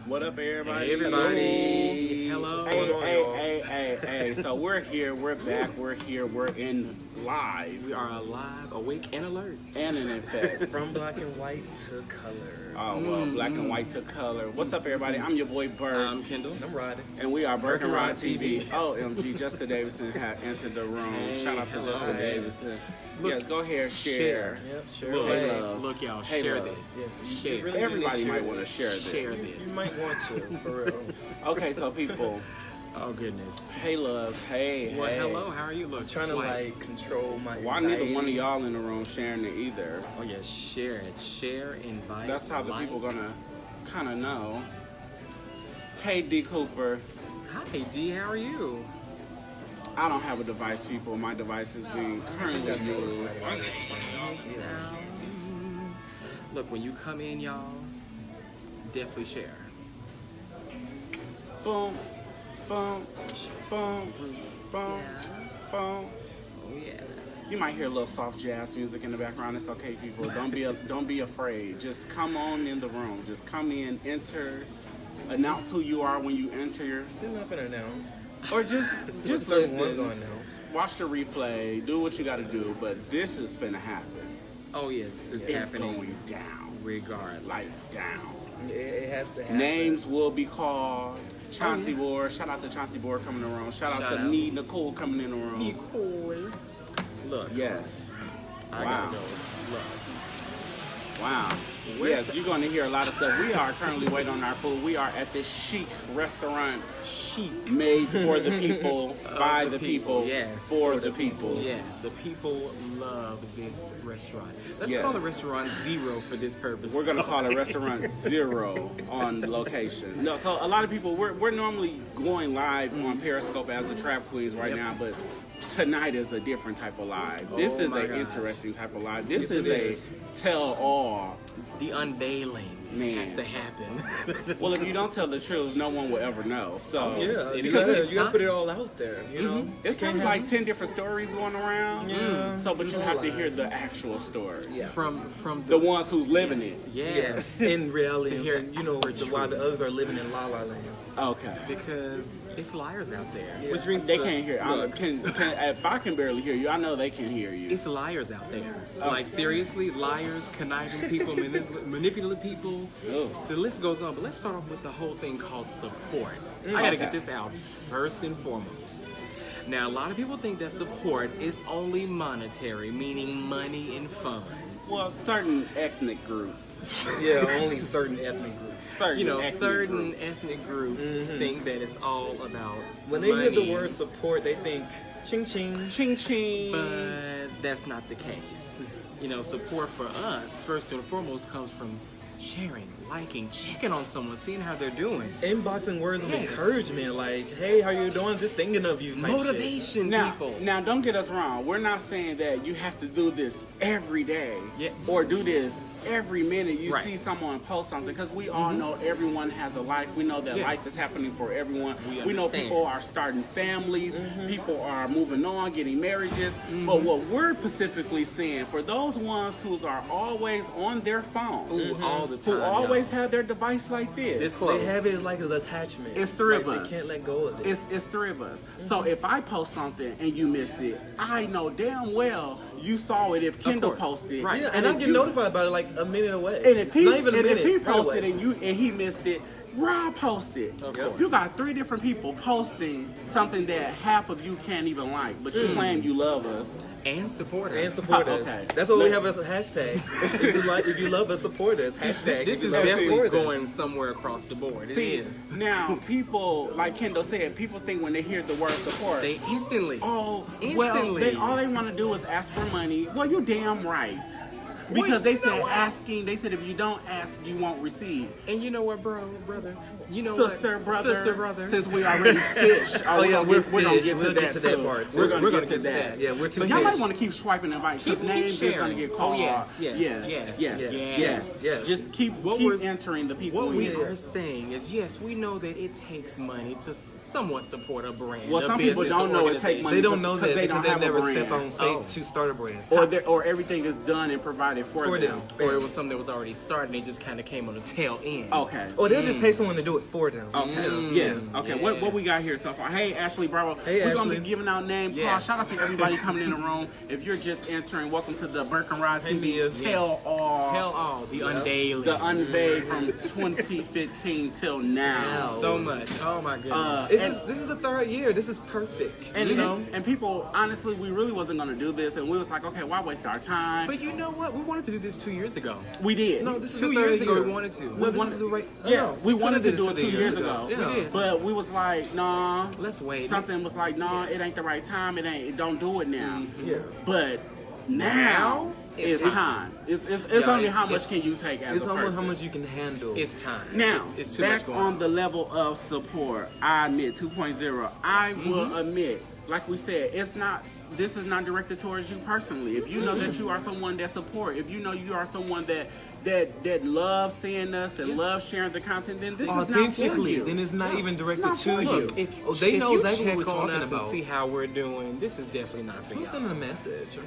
What up, everybody? Hey, everybody. Hello. Hey. So we're here. We're back. We're here. We're in live. We are alive, awake, and alert. And in effect. From black and white to color. Oh, well, black and white to color. What's up, everybody? I'm your boy, Bert. I'm Kendall. I'm Roddy. And we are Bkrtv. OMG, Jessica Davidson had entered the room. Hey, Shout out to hello. Jessica Davidson. Look, yes, go ahead, share. Yep, sure. Look, Hey, loves. look, y'all, Hey, share loves. this. Yeah, Share. really Everybody share might this. want to share this. Share this. You might want to, for real. Okay, so people, Oh, goodness. hey, loves. Hey, Well, hey. hello, how are you? Look, I'm trying to swipe. like control my Well, anxiety. neither one of y'all in the room sharing it either. Oh, yes, share it. Share, invite, That's how the like. people gonna kind of know. Hey, D. Cooper. Hi, D, how are you? I don't have a device, people. My device is being currently used. Look, when you come in, y'all, definitely share. Boom, boom, boom, boom, boom. Oh, yeah. You might hear a little soft jazz music in the background. It's okay, people. Don't be afraid. Just come on in the room. Just come in, enter, announce who you are when you enter, There's nothing to announce. or just Just certain one's listen. gonna announce. Watch the replay. Do what you got to do. But this is finna happen. Oh, yes, it's It's happening going down. regardless. Lights down. It has to happen. Names will be called. Chauncey Ward. Shout out to Chauncey Ward coming in the room. Shout out Shout to out. Nee Nicole coming in the room. Nicole. Look, Yes. I Wow. gotta go. Look. Wow. Yes, you're going to hear a lot of stuff. We are currently waiting on our food. We are at this chic restaurant Chic. made for the people, by the people, yes. for the people. Yes, the people love this restaurant. Let's Yes. call the restaurant Zero for this purpose. We're going to call it Restaurant Zero on location. No, so a lot of people, we're normally going live on Periscope as the Trap Queens right Yep. now, but tonight is a different type of live. This Oh is my an gosh. interesting type of live. This Yes, it is is. a tell-all. The unveiling Man. has to happen. Well, if you don't tell the truth, no one will ever know. So Yeah, It because is. you gotta put it all out there, you know? it's Can't probably have- like 10 different stories going around. Yeah. So, but you No have to lie. hear the actual story. Yeah. From The ones who's living yes, it. yes. In reality, Here, you know, while the others are living in La La Land. Okay. Because it's liars out there. Yeah. Which brings They to can't hear. Look. If I can barely hear you, I know they can hear you. It's liars out there. Oh. Like, seriously, liars, conniving people, manipulative people. Oh. The list goes on, but let's start off with the whole thing called support. I gotta Okay. get this out first and foremost. Now, a lot of people think that support is only monetary, meaning money and funds. Well, certain ethnic groups. Yeah, only certain ethnic groups. Certain You know, ethnic certain groups. ethnic groups think that it's all about When they hear the money, word support, they think ching ching. Ching ching. but that's not the case. You know, support for us, first and foremost, comes from sharing, liking, checking on someone, seeing how they're doing. Inboxing words of Yes. encouragement, like, hey, how you doing? Just thinking of you type shit. Motivation, people. Now, don't get us wrong. We're not saying that you have to do this every day Yeah. or do this every minute you Right. see someone post something, because we all know everyone has a life. We know that Yes. life is happening for everyone. We We know understand. people are starting families, people are moving on, getting marriages. But what we're specifically saying, for those ones who are always on their phone, Ooh, all the time. who always y'all. have their device like this, This close. They have it like as attachment. It's three of Like, us. They can't let go of it. It's three of us. So if I post something and you miss it, I know damn well you saw it if Kendall course. posted. Right. Yeah, and I if get you- notified about it like a minute away. And if he Not even a and minute, if he right posted away. and he missed it, Rob posted. Of course. You got three different people posting something that half of you can't even like, but you claim you love us. And support us. And support us. Okay. That's what we have as a hashtag. if you love us, support us. Hashtag. This if you is love us, definitely support us. going somewhere across the board. It See, is. now people, like Kendall said, people think when they hear the word support, They instantly. oh, well, Instantly. all they want to do is ask for money. Well, you damn right. Because they said asking, they said if you don't ask, you won't receive. And you know what, brother? You know Sister, what? brother. Sister, brother. Since we already fish. Oh, yeah, we're we're gonna fish. get to We'll that get to that too. part, too. We're gonna We're get gonna to get to that. that. Yeah, we're too But y'all might fish. want to keep swiping and inviting because Keep names is gonna sharing. get Oh, called. yes, yes, yes, yes, yes, yes, yes. yes. Just keep What we're- entering the people. What we in. are saying is, yes, we know that it takes money to somewhat support a brand. Well, a some people business, don't a know it takes organization. money. They don't know because that they because don't they've have a never brand. stepped on faith Oh. to start a brand. or everything is done and provided started for For them. them. or it was something that was already started and it just kind of came on the tail end. Okay. Or they'll just pay someone to do it for them. Okay. Yes. Okay. Yeah. What we got here so far? Hey, Ashley Bravo. Hey, We're gonna Ashley. be giving out name calls. Yes. Shout out to everybody coming in the room. If you're just entering, welcome to the Bkrtv Hey, TV Mia. Tell All. Tell all. The undaily. The unveiled from 2015 till now. So much. Oh my goodness. This is the third year. This is perfect. And, you know? and people, honestly, we really wasn't gonna do this, and we was like, okay, why waste our time? But you know what? We wanted to do this 2 years ago. We did. No, this is 2 the third years ago year. we wanted to. No, this is the right. Yeah, no, we wanted to could've do it did 2 years ago. Yeah. We did. But we was like, nah. Let's wait. Something was like, nah, it ain't the right time. Don't do it now. Yeah. But now it's time. It's only how much can you take as It's a almost person. how much you can handle. It's time. Now, it's too back much going on the level of support, I admit 2.0. I will admit, like we said, this is not directed towards you personally. If you know that you are someone that support, if you know you are someone that loves seeing us and loves sharing the content, then this is not for authentically, you. then it's not even directed not to for you. you. They know if exactly you what we're check on talking us about. and see how we're doing, this is definitely not for Who's you. sending a message?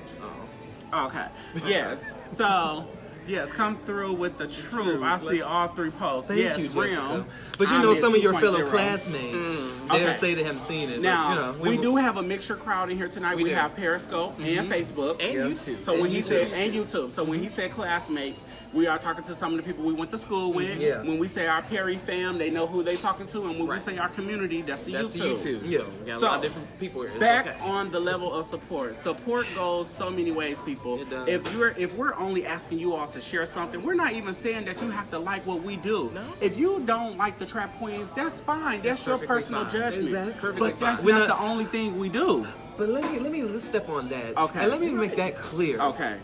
Okay. Yes. So, yes, come through with the truth. I see all three posts. Thank yes, you, Jessica. Realm. But you I'm know, at some of your fellow 2.0. classmates, Okay. they'll say they haven't seen it. Now, but, you know, we do have a mixture crowd in here tonight. We do. have Periscope and Facebook. And Yeah. YouTube. So when And he YouTube. said and YouTube, so when he said classmates, we are talking to some of the people we went to school with. Yeah. When we say our Perry fam, they know who they talking to, and when Right. we say our community, that's the That's the YouTube. YouTube. Yeah. So we got a So, lot of different people here. It's Back okay. on the level of support. Support goes so many ways, people. It does. If we're only asking you all to share something, we're not even saying that you have to like what we do. No. If you don't like the Trap Queens, that's fine. That's your perfectly personal fine. judgment. Exactly. Perfectly But that's fine. We're not not- the only thing we do. But let me just step on that. Okay. And let me make that clear. Okay.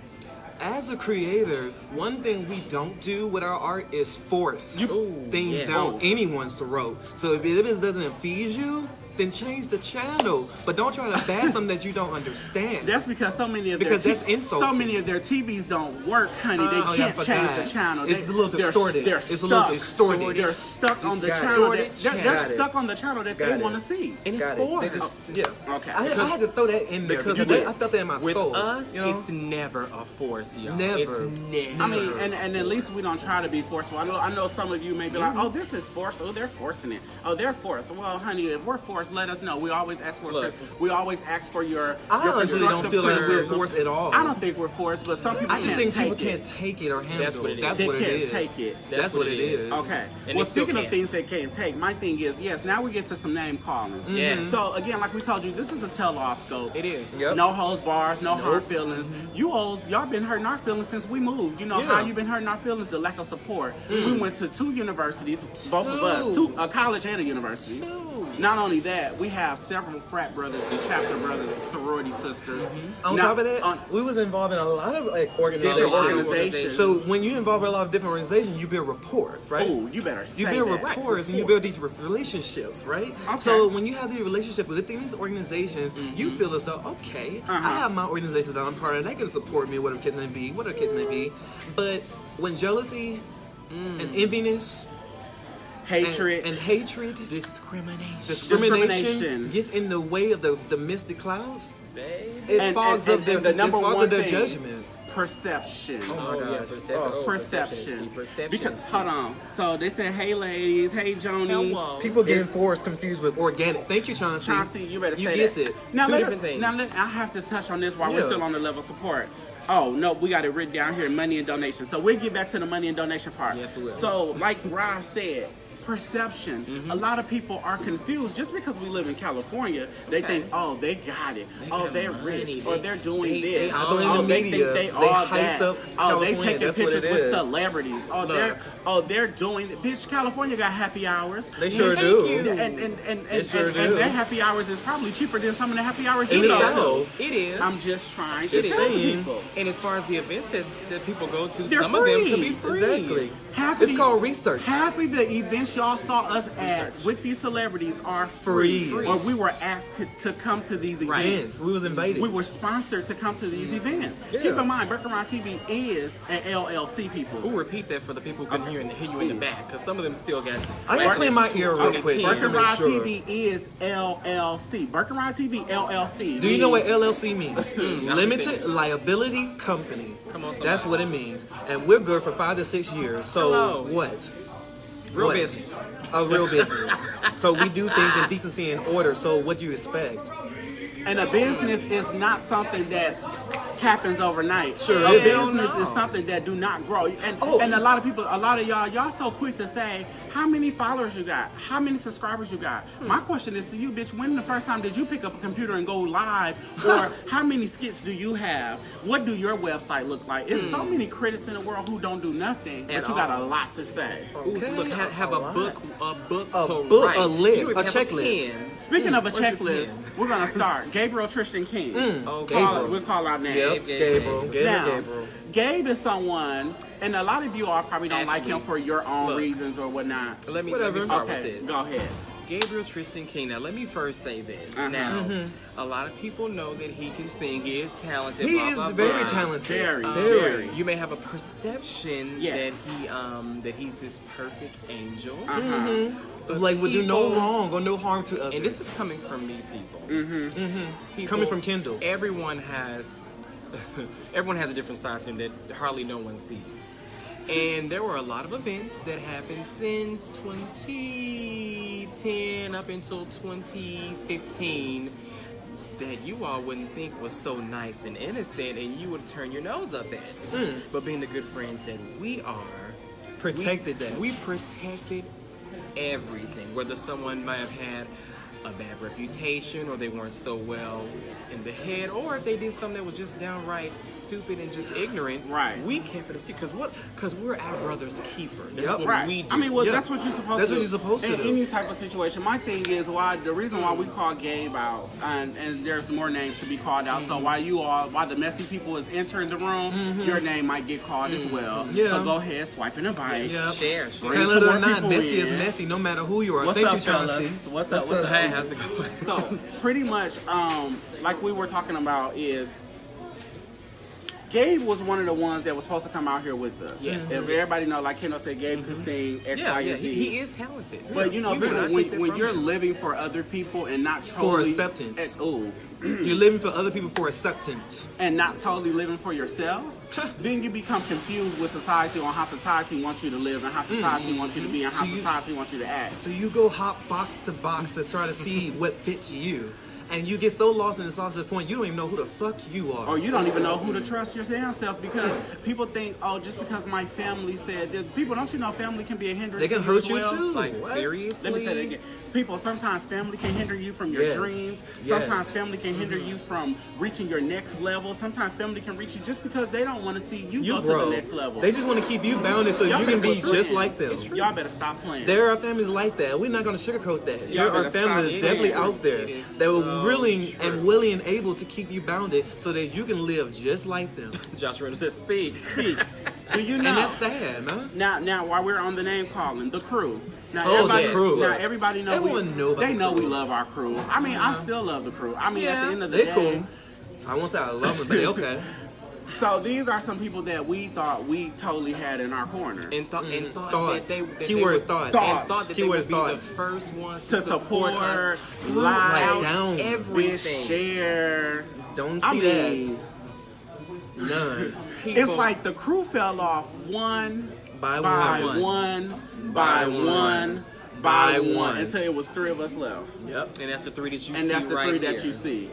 As a creator, one thing we don't do with our art is force things yeah. down Oh. anyone's throat. So if it doesn't infuse you, then change the channel. But don't try to bash something that you don't understand. That's because so many of Because their that's insulting. so many of their TVs don't work, honey. They Oh, yeah, I can't change forgot. the channel. It's a little distorted. They're It's stuck. a little distorted. They're stuck on the Got it. channel. They're Got it. stuck on the channel that Got they it. want to see. And it's Got it. for They us. just- yeah. Okay. I had to throw that in there because because I felt that in my With soul. us, you know? it's never a force, y'all. Never. It's never. I mean, and at least we don't try to be forceful. I know some of you may be like, oh, this is forced. Oh, they're forcing it. Oh, they're forced. Well, honey, if we're forced, let us know. We always ask for Look. your I honestly don't constructive feel like we're criticism. forced at all. I don't think we're forced, but some people I just can't think take people it. can't take it or handle That's what it is. That's They what can't it is. take it. That's what it is. Okay. And Well, they still speaking of can't. things they can't take, my thing is, yes, now we get to some name calling. Yes. So, again, like we told you, this is a tell-all scope. It is. Yep. No holds bars, no hard feelings. You y'all been hurting our feelings since we moved. You know Yeah. how you been hurting our feelings? The lack of support. We went to 2 universities, both of us, a college and a university. Not only that, we have several frat brothers and chapter brothers and sorority sisters. On Now, top of that, we was involved in a lot of like different organizations. organizations. So when you involve in a lot of different organizations, you build rapport, right? Oh, you better say You build that. rapport and you build these relationships, right? Okay. So when you have these relationships within these organizations, you feel as though, okay, I have my organizations that I'm part of, they can support me, whatever the case may be, whatever the case may be. But when jealousy and enviness Hatred. and hatred, Discrimination. discrimination gets in the way of the misty clouds, Baby. it And- fogs and- up their, and the number it fogs one up their thing- judgment. Perception. Oh my Oh, yeah, gosh. perception. Oh. Oh, Perception. Perception. Because hold on. So they said, "Hey ladies, hey Joni." Hello. People getting It's- forced confused with organic. Thank you, Chauncey. Chauncey, you better You say gets that. it. Now, Two let different us- things. Now I have to touch on this while we're Yeah. still on the level of support. Oh no, we got it written down here: money and donation. So we'll get back to the money and donation part. Yes, we will. So, like Rob said. Perception. A lot of people are confused just because we live in California. They think, oh, they got it. Oh, got they're money. rich. Or they're doing They- this. I blame oh, the they media. think they They all hyped that. up Oh, they California. taking That's what pictures it with is. celebrities. They're doing. Bitch, California got happy hours. They sure And- do. And sure and do. their happy hours is probably cheaper than some of the happy hours In you the go South. to. It is. I'm just trying to Just tell saying. people. And as far as the events that people go to, They're some of them free. could be free. Exactly. Half It's of called research. Half of the events events y'all saw us at with these celebrities are free. Or we were asked to come to these events. We was invited. We were sponsored to come to these events. Keep in mind, Bkrtv is an LLC, people. We'll repeat that for the people who couldn't hear you in the back, because some of them still got... I gotta clean my ear real quick. Bkrtv is LLC. Bkrtv LLC. Do you know what LLC means? Limited Liability Company. Come on, that's what it means. And we're good for 5 to 6 years. So what? Real business. A real business. So we do things in decency and order. So what do you expect? And a business is not something that happens overnight. Sure, a it is. business is something that do not grow. And a lot of y'all so quick to say how many followers you got, how many subscribers you got. My question is to you, bitch, when the first time did you pick up a computer and go live? Or how many skits do you have? What do your website look like? There's so many critics in the world who don't do nothing, but you got a lot to say. Okay. Look, have a book to write. A list, You a have checklist. Speaking of a Where's your checklist, we're gonna start. Gabriel Tristan King. Gabriel. We'll call our names. Yep, Gabriel. Now, Gabe is someone, and a lot of you all probably don't like him Actually, for your own look. reasons or whatnot. Let me Whatever. start with Okay, this. go ahead. Gabriel Tristan King. Now, let me first say this. Now, a lot of people know that he can sing. He is talented. He blah, is blah, very blah. talented. Very. You may have a perception Yes. that he's this perfect angel. But like would do no wrong or no harm to others. And this is coming from me, people. People, Coming from Kendall. Everyone has a different side to them that hardly no one sees. And there were a lot of events that happened since 2010 up until 2015 that you all wouldn't think was so nice and innocent, and you would turn your nose up at. But being the good friends that we are, Protected that. We protected everything, whether someone might have had a bad reputation or they weren't so well in the head, or if they did something that was just downright stupid and just ignorant. Right. We kept it a secret because we're our brother's keeper. That's Yep. what we do. I mean, well, Yeah. that's what you're supposed to do. That's what you're supposed to in do. any type of situation. My thing is the reason why we call Gabe out, and there's more names to be called out. So while the messy people is entering the room, your name might get called as well. Yeah. So go ahead, swipe and invite. Yeah. Share. Bring Talented some or more not, people messy in. is messy no matter who you are. What's Thank up, you, Chauncey. fellas? What's up? Hey, how's it going? So pretty much, like we were talking about, is Gabe was one of the ones that was supposed to come out here with us. Yes. If everybody know, like Kendall said, Gabe could sing X, Y, and Z. He is talented. But you know, We would not when, take that when from you're him. living for other people and not totally acceptance. and You're living for other people for acceptance. not totally living for yourself, then you become confused with society on how society wants you to live and how society wants you to be and how So you- society wants you to act. So you go hop box to box to try to see what fits you. And you get so lost in the sauce to the point you don't even know who the fuck you are. Or you don't even know who to trust your damn self, because people think, oh, just because my family said this. People, don't you know family can be a hindrance? They can to hurt as you well? too. Like, What? seriously? Let me say that again. People, sometimes family can hinder you from your Yes. dreams. Yes. Sometimes family can hinder you from reaching your next level. Sometimes family can reach you just because they don't want to see you go grow. to the next level. They just want to keep you bounded so Y'all you can better be quit just playing. like them. Y'all better stop playing. There are families like that. We're not going to sugarcoat that. Y'all There are better families stop. definitely It is out there It is that are so willing true. and willing and able to keep you bounded so that you can live just like them. Josh Ritter says, speak. Speak. Do you know? And that's sad, man. Now, while we're on the name calling, the crew. Now, Oh, the everybody, crew. Now, everybody know Everyone know about they the know we crew. love our crew. I mean, I still love the crew. I mean, at the end of the They day, cool. I won't say I love them, but they okay. So these are some people that we thought we totally had in our corner And thought Thoughts. that they Keyword were, thoughts. And thought that they Keyword would be thoughts. the first ones to support, us like, Like down. everything. share. Don't see I mean, that. None. it's like the crew fell off one By by one. one By by one. one by By one one. until it was 3 of us left. Yep. And that's the three that you see And that's the right 3 that here. you see.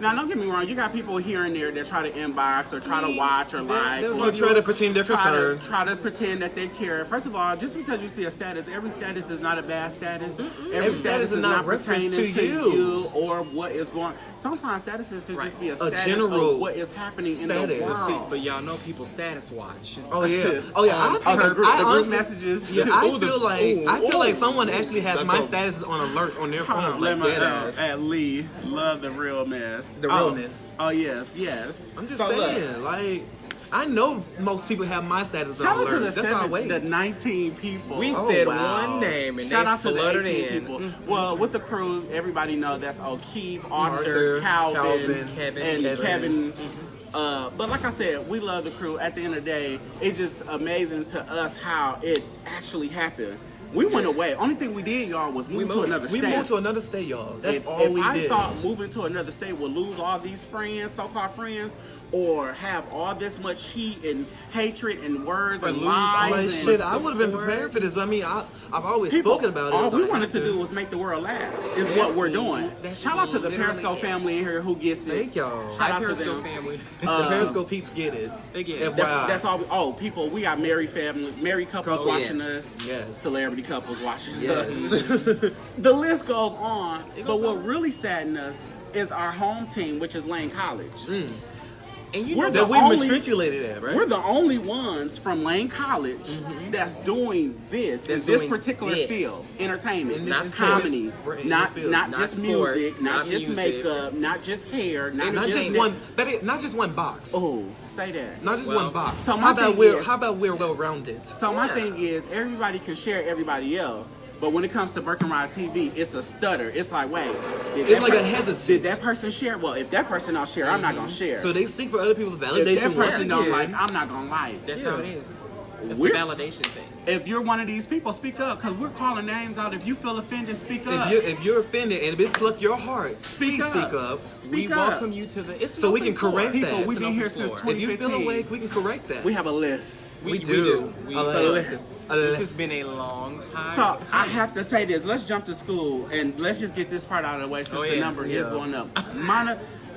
Now, don't get me wrong. You got people here and there that try to inbox or try to watch or like. Or try to pretend they're concerned. Try to pretend that they care. First of all, just because you see a status, every status is not a bad status. Every status is not reference pertaining to you. or what is going. Sometimes statuses could just be a A status general of what is happening in the status. world. But y'all know people status watch. Oh yeah. Oh yeah. Oh, the group honestly- messages. Yeah, I feel like ooh. someone actually has Let my go. status on alerts on their Hold phone. on, Like let me dead ass. at Lee love the realness. The realness. Oh yes, yes. I'm just So look, saying, like I know most people have my status Shout on out to alert. the, That's why I wait. the 19 people. We Oh, said wow. one name and Shout they out to the fluttered 18 in. people. Well, with the crew, everybody know that's O'Keefe, Arthur, Arthur, Calvin, Kevin, and Kevin. But like I said, we love the crew. At the end of the day, it's just amazing to us how it actually happened. We went away. Only thing we did, y'all, was move to another We state. moved to another state, y'all. That's if, all if we I did. thought moving to another state would lose all these friends, so-called friends, or have all this much heat and hatred and words and lose lies all Like, and shit, I would have been support. prepared for this. But I mean, I've always people, spoken about it. all we I wanted had to do was make the world laugh. Is That's what we're doing. that's Shout out to the literally Periscope it. family in here who gets it. Thank y'all. Shout Hi, out to Periscope them. family. The Periscope peeps get it. They get it. FYI. That's all. People, we got married family, married couples Couple, watching yes. us. Yes. Celebrity couples watching us. Yes. The list goes on. But what really saddens us is our home team, which is Lane College. And you We're know the That we only- matriculated at, right? We're the only ones from Lane College that's doing this in That's this doing particular this. field, entertainment, In this not entertainment, comedy, we're in not this field. not Not just sports, music, not not just music. makeup, not just hair, not not just just not just one box. Oh, say that. Not just Well, one box. so my how about thing is- how about we're well rounded? So my thing is, everybody can share everybody else. But when it comes to Bkrtv TV, it's a stutter. It's like, wait, did It's that like a per- hesitance. Did that person share? Well, if that person don't share, I'm not gonna share. So they seek for other people's if validation that once person again. don't like, I'm not gonna like. That's Yeah. how it is. That's We're- the validation thing. If you're one of these people, speak up, because we're calling names out. If you feel offended, speak up. If you're offended and if it plucked your heart, please up. speak up. Speak we up. welcome you to the. It's So an we can open floor. correct People, that. we've It's an been here open since floor. 2015. If you feel awake, we can correct that. We have a list. We We do. do. We A so list. A This list. has been a long time. So I have to say this. Let's jump to school and let's just get this part out of the way since Oh, the yes. number is Yeah. going up.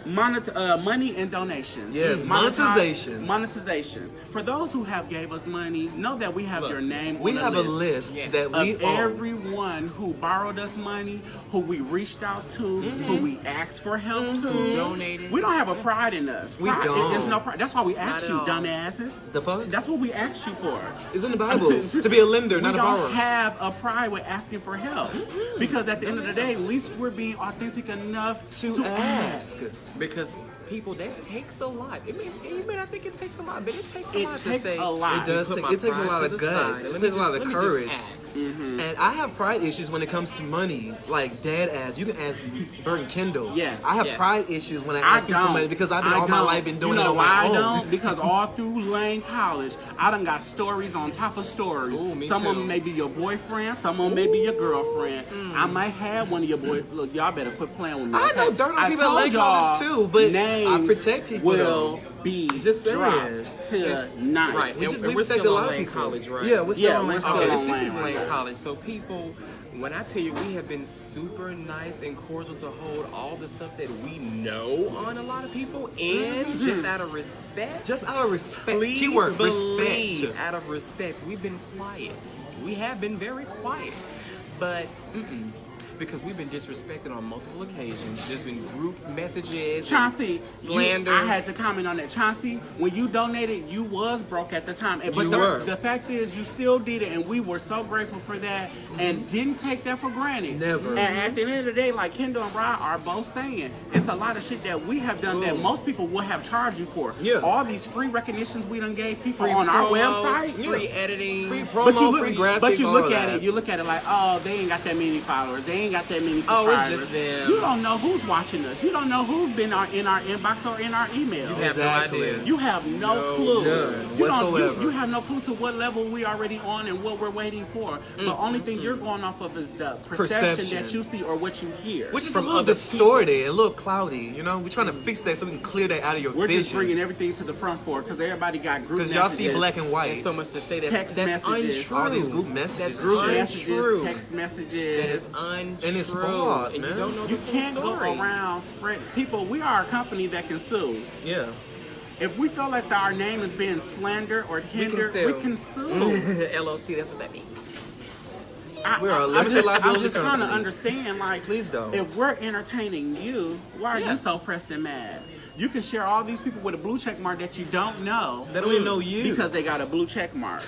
Money and donations. Yes, monetization. Monetization. For those who have gave us money, know that we have Look, your name we on have a a list Yes. that we of own. everyone who borrowed us money, who we reached out to, who we asked for help to. Donated. We don't have a pride in us. We Pride- don't. There's no pride. That's why we asked you, Not at all. dumbasses. The fuck? That's what we asked you for. It's in the Bible to be a lender, not a We don't borrower. have a pride with asking for help because at the end of the day, at least we're being authentic enough to ask. Because people, that takes a lot. I mean, you may not think it takes a lot, but it takes a It lot to takes say. a lot. It does. put Take, my it takes a pride lot to of the guts. side. It Let takes me a lot just- of let me courage. just ask. And I have pride issues when it comes to money, like dead ass. You can ask Burton Kendall. Yes. I have Yes. pride issues when I I ask people for don't money because I've been I all my don't. life been doing you know it on why my I own. don't? Because all through Lane College, I done got stories on top of stories. Ooh, me some of too. them may be your boyfriend, some of them may be your girlfriend. I might have one of your boys. Look, y'all better quit playing with me. I know okay? dirt on I people at told Lane y'all College too, but I names protect people, will though. be Just saying. dropped tonight. Right, We and, just- and we we're protect still a lot on of Lane people. College, right? Yeah, we're still Yeah, on we're Lane still Okay, College. on this is Lane Lane right now. College. So people, when I tell you we have been super nice and cordial to hold all the stuff that we know on a lot of people, and just out of respect, Just out of respect. please Keyword believe, respect. out of respect, we've been quiet. We have been very quiet, but because we've been disrespected on multiple occasions. There's been group messages, Chauncey, slander. I had to comment on that. Chauncey, when you donated, you was broke at the time. But You were. the fact is, you still did it, and we were so grateful for that, and didn't take that for granted. Never. And at the end of the day, like Kendall and Rod are both saying, it's a lot of shit that we have done that most people would have charged you for. Yeah. All these free recognitions we done gave people free on our promos, website. free editing, Free promo, But you look, free graphics, but you all look of at that. it. You look at it like, oh, they ain't got that many followers. They ain't got that many Oh, subscribers. it's just them. You don't know who's watching us. You don't know who's been in our inbox or in our email. You have Exactly. no idea. You have no clue. none You don't- whatsoever. You have no clue to what level we already on and what we're waiting for. The only thing you're going off of is the perception Perception. that you see or what you hear. Which is a From little other distorted and a little cloudy, you know? We're trying to fix that so we can clear that out of your we're vision. just bringing everything to the front for because everybody got group Because y'all see messages. black and white. There's so much to say Text that's messages. untrue. All these group messages. That's Group Group untrue. messages, text That messages. is untrue. And it's false, And man. you don't know You the full can't go story. around spread people. We are a company that can sue. Yeah. If we feel like our name is being slandered or hindered, sue. we can sue. LLC, that's what that means. We're a I'm limited just, liability I'm just trying to company. understand, like, Please don't. if we're entertaining you, why are Yeah. you so pressed and mad? You can share all these people with a blue check mark that you don't know. They don't even know you. Because they got a blue check mark.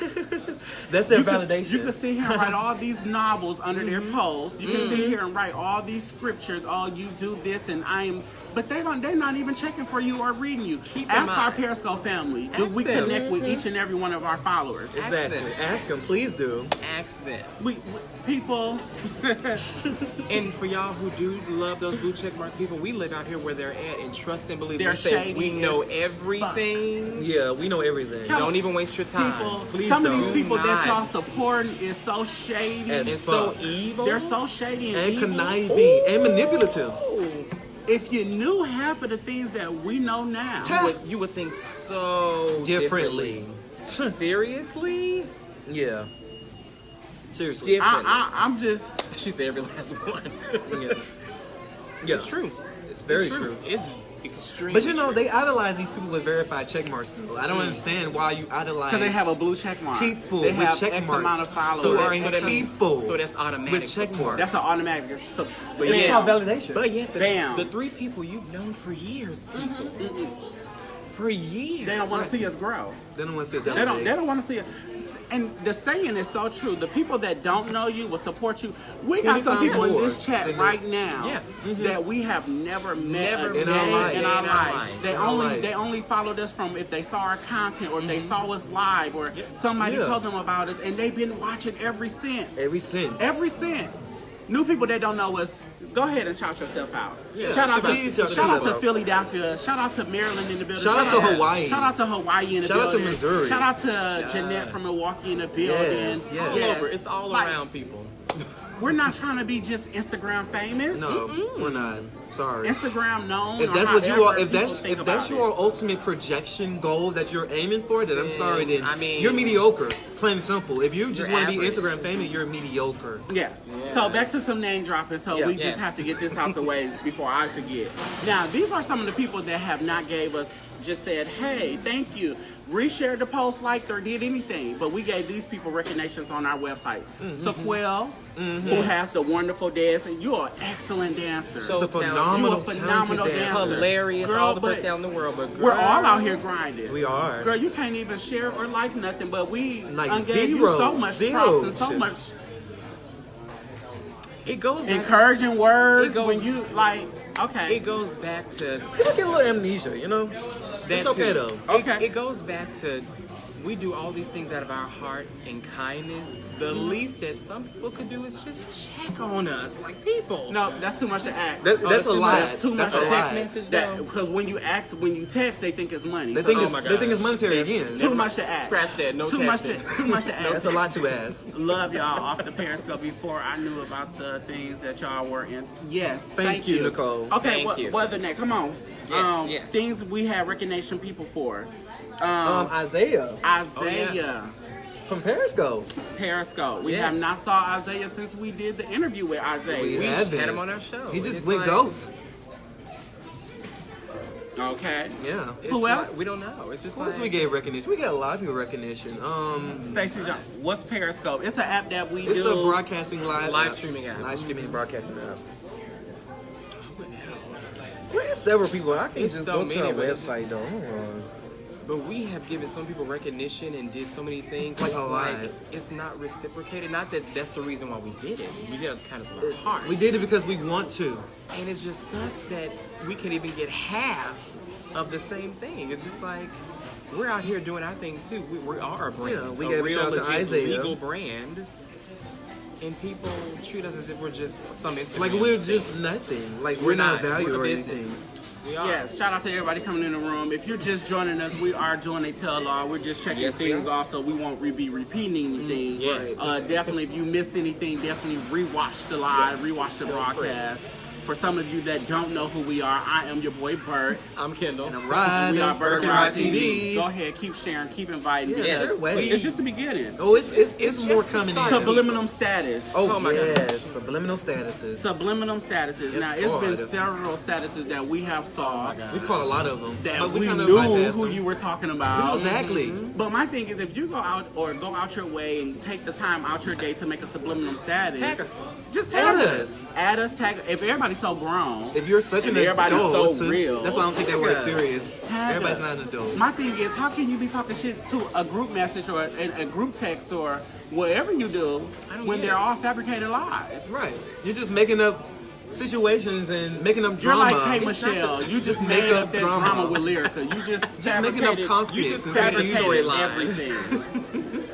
That's their You can validation. sit here and write all these novels under their Mm-hmm. posts. You can sit here and write all these scriptures. Oh, you do this, and I am but they're not even checking for you or reading you. Keep in Ask our mind. Periscope family. Do Ask we them. connect with each and every one of our followers? Exactly. them. Ask them, please do. Ask them. We people. And for y'all who do love those blue check mark people, we live out here where they're at and trust and believe. They're We say shady we know as everything. Yeah, we know everything. Come Don't even waste your time. People, Please some of don't. these people Do that not. y'all supporting is so shady. As It's so fuck. evil. They're so shady and, And evil. conniving and manipulative. If you knew half of the things that we know now, You would think so Differently. Seriously? Yeah. Seriously. Different. I'm just. She said every last one. Yeah. Yeah. It's true. It's very It's true. It's extremely But you know, true. they idolize these people with verified check marks though. I don't understand why you idolize Because they have a blue check mark. people they with have check X marks. amount of followers. So that- are so that means- people so that's automatic with check support. marks. That's an automatic. But It's yeah, called validation. But yet, Bam. the three people you've known for years, people. For years. they don't want to see us grow. They don't want to see us They don't. elevate. They don't want to see it. And the saying is so true. The people that don't know you will support you. We 20 got some times people in more this chat than right now Yeah. that we have never met Never a in day our life. in our In our life. life. They In our only life. they only followed us from if they saw our content or if they saw us live or somebody Yeah. told them about us, and they've been watching ever since. Ever since. Ever since. New people that don't know us, go ahead and shout yourself out. Yeah. Shout out Please to shout shout out yourself to out. Philadelphia. Shout out to Maryland in the building. Shout out to Hawaii. Shout out to Hawaii in the Shout out to building. Missouri. Shout out to Jeanette from Milwaukee in the building. Yes, yes. all over. It's all Like, around people. We're not trying to be just Instagram famous. No, we're not. Sorry. Instagram known. If or that's what you however are, if people that's think if that's about your ultimate projection goal that you're aiming for, then I'm sorry. Then I mean- you're mediocre. Plain and simple. If you just You're want to be average. Instagram famous, you're mediocre. it. Yes. So back to some name dropping. So Yeah. we just Yes. have to get this out the way before I forget. Now these are some of the people that have not gave us. Just said, hey, thank you. Reshared the post, liked or did anything, but we gave these people recognitions on our website. Sequel, who has the wonderful dance, and you're an excellent dancer. So It's a phenomenal, You're a phenomenal talented dancer. dancer. Hilarious, Girl, all the but personality in the world, but girl, we're all out here grinding. We are. Girl, you can't even share or like nothing, but we Like gave you zero, so much zero props and so shit. much It goes back encouraging words It goes- when you like. Okay, It goes back to People get a little amnesia, you know. It's that okay too. though. Okay. It goes back to we do all these things out of our heart and kindness. The least that some people could do is just check on us, like people. no, that's too much to ask. That's that's a too lie. much. That's too That's much a to lie. text message That though. because when you text, they think it's money. They So think Oh it's my they think it's gosh. monetary it's again. too much to ask. Scratch that, no too much to texting. too much to ask. That's a lot to ask. Love y'all off the Periscope before I knew about the things that y'all were in. Yes, Thank you, Nicole. Okay, Thank you. what other name? Come on. Yes, yes. Things we have recognition people for. Isaiah Isaiah, from Periscope. Periscope. We Yes. have not saw Isaiah since we did the interview with Isaiah. We We have just been. had him on our show. He just It's went like- ghost. Okay. Yeah. It's Who like- else? we don't know. It's just Who like else we gave recognition? We got a lot of people recognition. Stacey John, what's Periscope? It's an app that we It's do. a broadcasting Live app. streaming app. Live streaming and broadcasting app. What else? Well, there's several people. I can It's just so go to many, our but it's website though. Hold on. But we have given some people recognition and did so many things. Like it's a lot. it's not reciprocated. Not that that's the reason why we did it. We did it kind of in our heart. We did it because we want to. And it just sucks that we can't even get half of the same thing. It's just like we're out here doing our thing too. We are a brand. Yeah, we a gave a real shout out to legit Isaiah. legal brand. And people treat us as if we're just some Instagram. Like we're thing. just nothing. Like we're not valued We're or a anything. business. We are. Yes, shout out to everybody coming in the room. If you're just joining us, we are doing a tell-all. We're just checking Yes, we things are. off, so we won't be repeating anything. yes. Definitely, if you missed anything, definitely rewatch the live, rewatch the broadcast. For some of you that don't know who we are, I am your boy Bert. I'm Kendall. And I'm riding. We are Bkrtv. TV. Go ahead, keep sharing, keep inviting. Yeah, Yes. share away. It's just the beginning. Oh, it's more just the coming start. in. Subliminal status. Oh, my yes, subliminal statuses. Subliminal statuses. Now, it's hard. been several statuses that we have saw We caught a lot of them, that but we kind of knew bypassed who them. you were talking We about. know exactly. But my thing is, if you go out your way and take the time out your day to make a subliminal status, Tag us. just tag Add us. us. Add us, tag. If everybody's so grown, If you're such And an everybody's adult, so real. that's why I don't take that word Yes. serious. Tag Everybody's us. not an adult. My thing is, how can you be talking shit to a group message or a group text or whatever you do don't when get they're it. all fabricated lies? Right. You're just making up situations and making up You're drama. like K. It's not Michelle. the- You just make made up up that drama. drama with Lyrica. You just making up fabricated- conflicts You just and fabricated storyline. everything.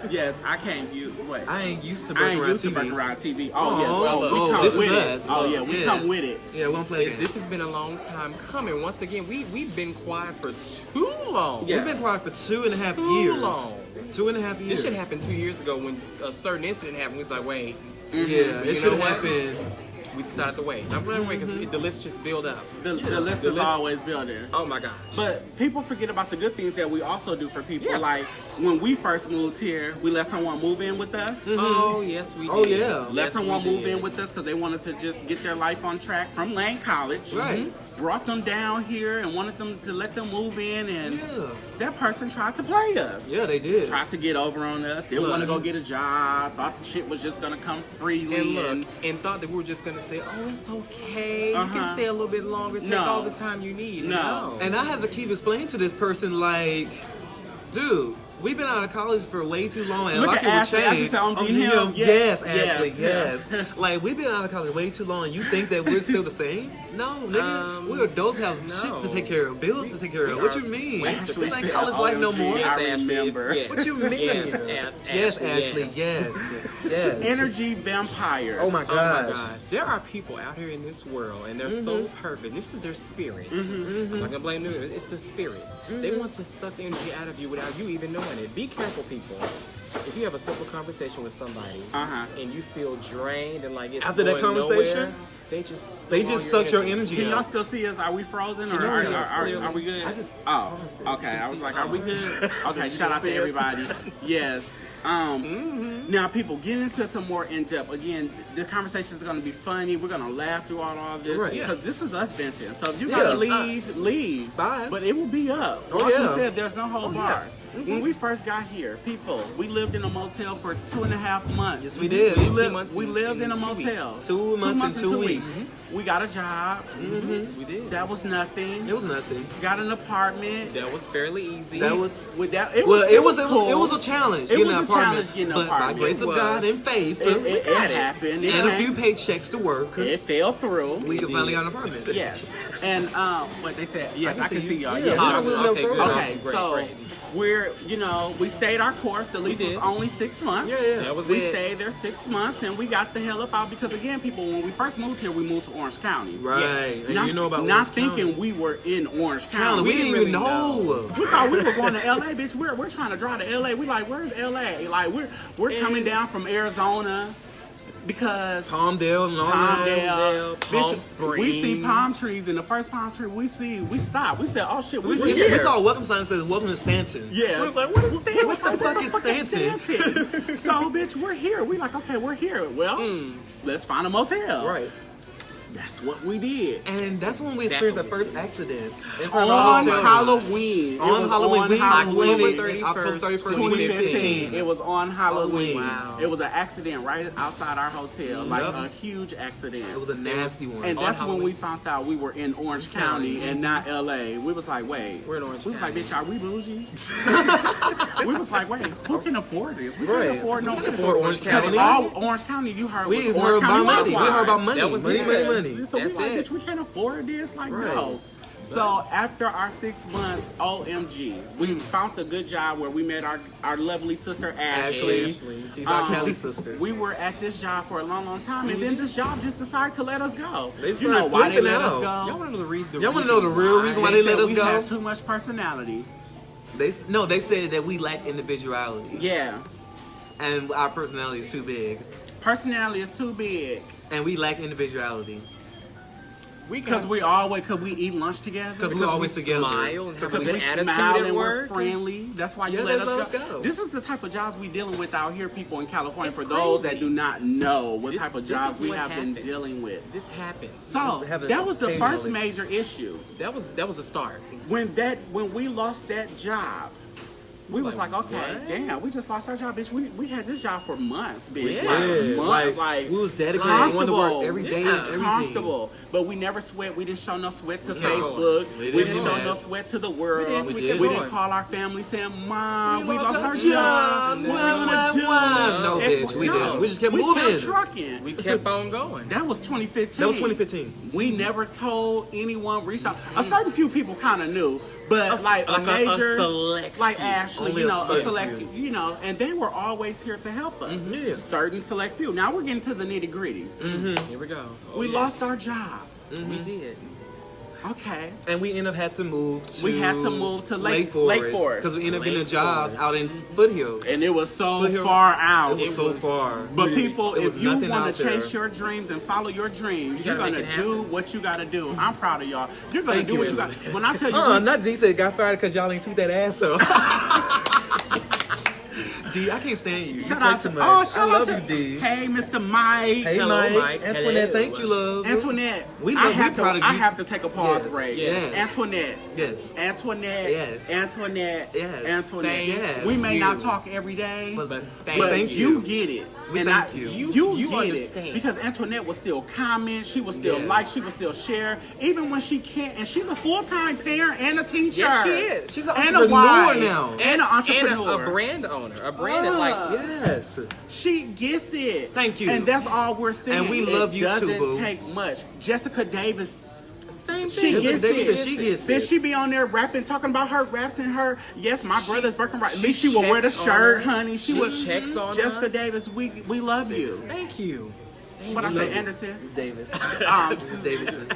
Yes, I can't use. Wait. I ain't used to I Burger ain't Around used to TV. Burger Around TV. Oh, Oh, yes. oh, we come this is with us. it. Oh, yeah. We come with it. Yeah, we don't play games. This has been a long time coming. Once again, we've been quiet for too long. Yeah. We've been quiet for 2.5 Too years. long. 2.5 years. This should happen 2 years ago when a certain incident happened. We was like, wait, Yeah, You it know should what? happen. we decided to wait. I'm glad we wait because the list just build up. The list is always building. Oh my gosh. But people forget about the good things that we also do for people. Yeah. Like when we first moved here, we let someone move in with us. Oh yes, we did. Oh, yeah. Let Yes, someone we move did. in with us because they wanted to just get their life on track from Lane College. Right. Brought them down here and wanted them to let them move in, and Yeah. that person tried to play us. Yeah, they did. Tried to get over on us. Didn't Look. want to go get a job. Thought the shit was just gonna come freely. And look, and thought that we were just gonna say, "Oh, it's okay. You Uh-huh. can stay a little bit longer. Take No. all the time you need." No. And I have to keep explaining to this person, like, dude, we've been out of college for way too long, and Look a lot at of people Ashley. change. Ashley said, "I'm Oh, G him." Yes, Yes, Ashley, yes. yes. Like, we've been out of college way too long, and you think that we're still the same? No, nigga. We're adults, have shit to take care of, bills to take care of. What you mean? This Ashley ain't said, college life no OMG, more. I Yes, Ashley. remember. Yes. What you mean? Yes, Yes, Ashley, yes. Yes. Energy vampires. Oh my Oh my gosh. gosh, there are people out here in this world, and they're so perfect. This is their spirit. I'm not gonna blame them. It's their spirit. They want to suck the energy out of you without you even knowing it. Be careful, people. If you have a simple conversation with somebody and you feel drained and like it's After that going conversation, nowhere, they just They just sucked your energy Can y'all out. still see us? Are we frozen or Can you are, see us are, clearly? are we good? I just Oh, paused it. okay. You can I was see like, it. are we good? Okay, shout out to everybody. Yes. Now, people, get into some more in depth. Again, the conversation is going to be funny. We're going to laugh through all this Right. because this is us venting. So if you Yeah, guys it's leave, us. leave. Bye. But it will be up. Oh, Like yeah. we said, there's no hold yeah. bars. When we first got here, people, we lived in a motel for 2.5 months. Yes, we did. We 2 lived, months we and- lived in a and 2 motel. weeks. 2 months and 2 weeks. We got a job. We did. That was nothing. It was nothing. Got an apartment. That was fairly easy. That was With that, well. It was cool. a challenge. It getting was an a apartment, challenge getting an but by apartment. grace of It God was. and faith, It happened. It and a came- few paychecks to work, It fell through. we did. finally got an apartment. Yes. And what they said. Yes, I can see y'all. Yeah. Yes. Yeah. Awesome. Yeah. Okay, good. Yeah. Okay, Awesome. Great, so great. we're, we stayed our course. The lease was did. only 6 months. Yeah, yeah. That was We it. stayed there 6 months and we got the hell up out because again, people, when we first moved here, we moved to Orange County. Right. Yes. And Not, you know about not Orange thinking County. we were in Orange County. County. We didn't even know. We thought we were going to LA, bitch. We're trying to drive to LA. We like, where's LA? Like we're coming down from Arizona because Palmdale and all Palmdale, that. Palm bitch, we see Springs. palm trees, and the first palm tree we stopped. We said, "Oh shit, We, we're we here." saw a welcome sign that says "Welcome to Stanton." Yeah. We was like, what is Stanton? What the fuck is Stanton? Stanton? So, bitch, we're here. We like, okay, we're here. Well, let's find a motel. Right. That's what we did. And that's when we experienced the first accident in front of On a hotel. Halloween. It On was Halloween. on We Halloween. October 31st, 2015. It was on Halloween. Wow. It was an accident right outside our hotel, like Yep. a huge accident. It was a nasty one. And On that's when we Halloween. found out we were in Orange County and not LA. We was like, wait. We're in Orange We was like, County. bitch, are we bougie? We was like, wait, who can afford this? We Right. can't afford no. We can't afford Orange Because County. all Orange County you heard We was just Orange heard about County money. We Housewives. heard about money. That was Money, it. money, money. So we That's like, it. bitch, we can't afford this. Like, Right. no. So after our 6 months, OMG, we found a good job where we met our lovely sister Ashley. Ashley. She's our Cali sister. We were at this job for a long, long time, and then this job just decided to let us go. They You know started why they flipping let out. us go? Y'all want to know the reason? Y'all want to know the real reason why they let said us we go? had too much personality. They said that we lack individuality, Yeah, and our personality is too big, personality is too big. and we lack individuality. Because we eat lunch together. Because we're always together. Smile and have Because a we nice attitude smile at and we're work. friendly. That's why you Yeah, let they us let us go. go. This is the type of jobs we dealing with out here, people in California. It's For those that crazy. do not know what This- type of this jobs is we what have been happens. dealing with. This happens. So This happens that was the first occasionally. major issue. That was a start. When we lost that job, We was like, okay, what? damn, we just lost our job, bitch. We had this job for months, bitch. Yeah, Like we was dedicated, going to work every day, Yeah, everything. comfortable. But we never sweat. We didn't show no sweat to No. Facebook. We We didn't didn't do show that. no sweat to the world. We We didn't. didn't call our family saying, Mom, we lost our job. job. What Wah, we gonna do? wah. No, It's- bitch, we didn't. We just kept we moving. kept trucking. We kept on going. That was 2015. That was 2015. We never told anyone, reached out. A certain few people kind of knew, but like a major, select like few. Ashley, Only you a know, a select select few. few, you know, and they were always here to help us. Yeah. Certain select few. Now we're getting to the nitty gritty. Here we go. We lost our job. We did. Okay. And we ended up had to move to. We had to move to Lake Forest Forest. because we ended up getting a Lake job Forest. out in Foothill. And it was so Foothill. far out. It was so far. But people, There was if you nothing want out to there. chase your dreams and follow your dreams, you're gotta gonna make it do happen. what you gotta do. I'm proud of y'all. You're gonna Thank do you. what you got. When I tell you, we- Not D said got fired because y'all ain't took that ass up. D, I can't stand you. shout you play out too to much. oh, shout I love out to you, D. Hey, Mr. Mike. Hey, Hello, Mike. Mike. Antoinette, Hello. thank you, love. Antoinette, We I love- have we to. proud of I you. have to take a pause Yes, break. yes. Antoinette. Yes. Antoinette. Yes. Antoinette. Yes. Antoinette. Thank Yes. We may you. not talk every day, But but thank you you. get it. We and thank you. You You get understand. it because Antoinette will still comment. She will still Yes. like. She will still share, even when she can't. And she's a full-time parent and a teacher. Yes, she is. She's an And a entrepreneur wife. now. And an entrepreneur. And a brand owner. A brand that like Yes. She gets it. Thank you. And that's all we're saying. And we love you it too, boo. doesn't take much. Jessica Davis. same She thing. gets Davis it. said she gets Then it. she be on there rapping, talking about her raps and her. Yes, my brother's Birkin right. At she least she will wear the checks on shirt, us. honey. She She will checks on Jessica us. Davis, we love you. Thank you. What I We say, love you. Anderson? Davis. Um, Davidson.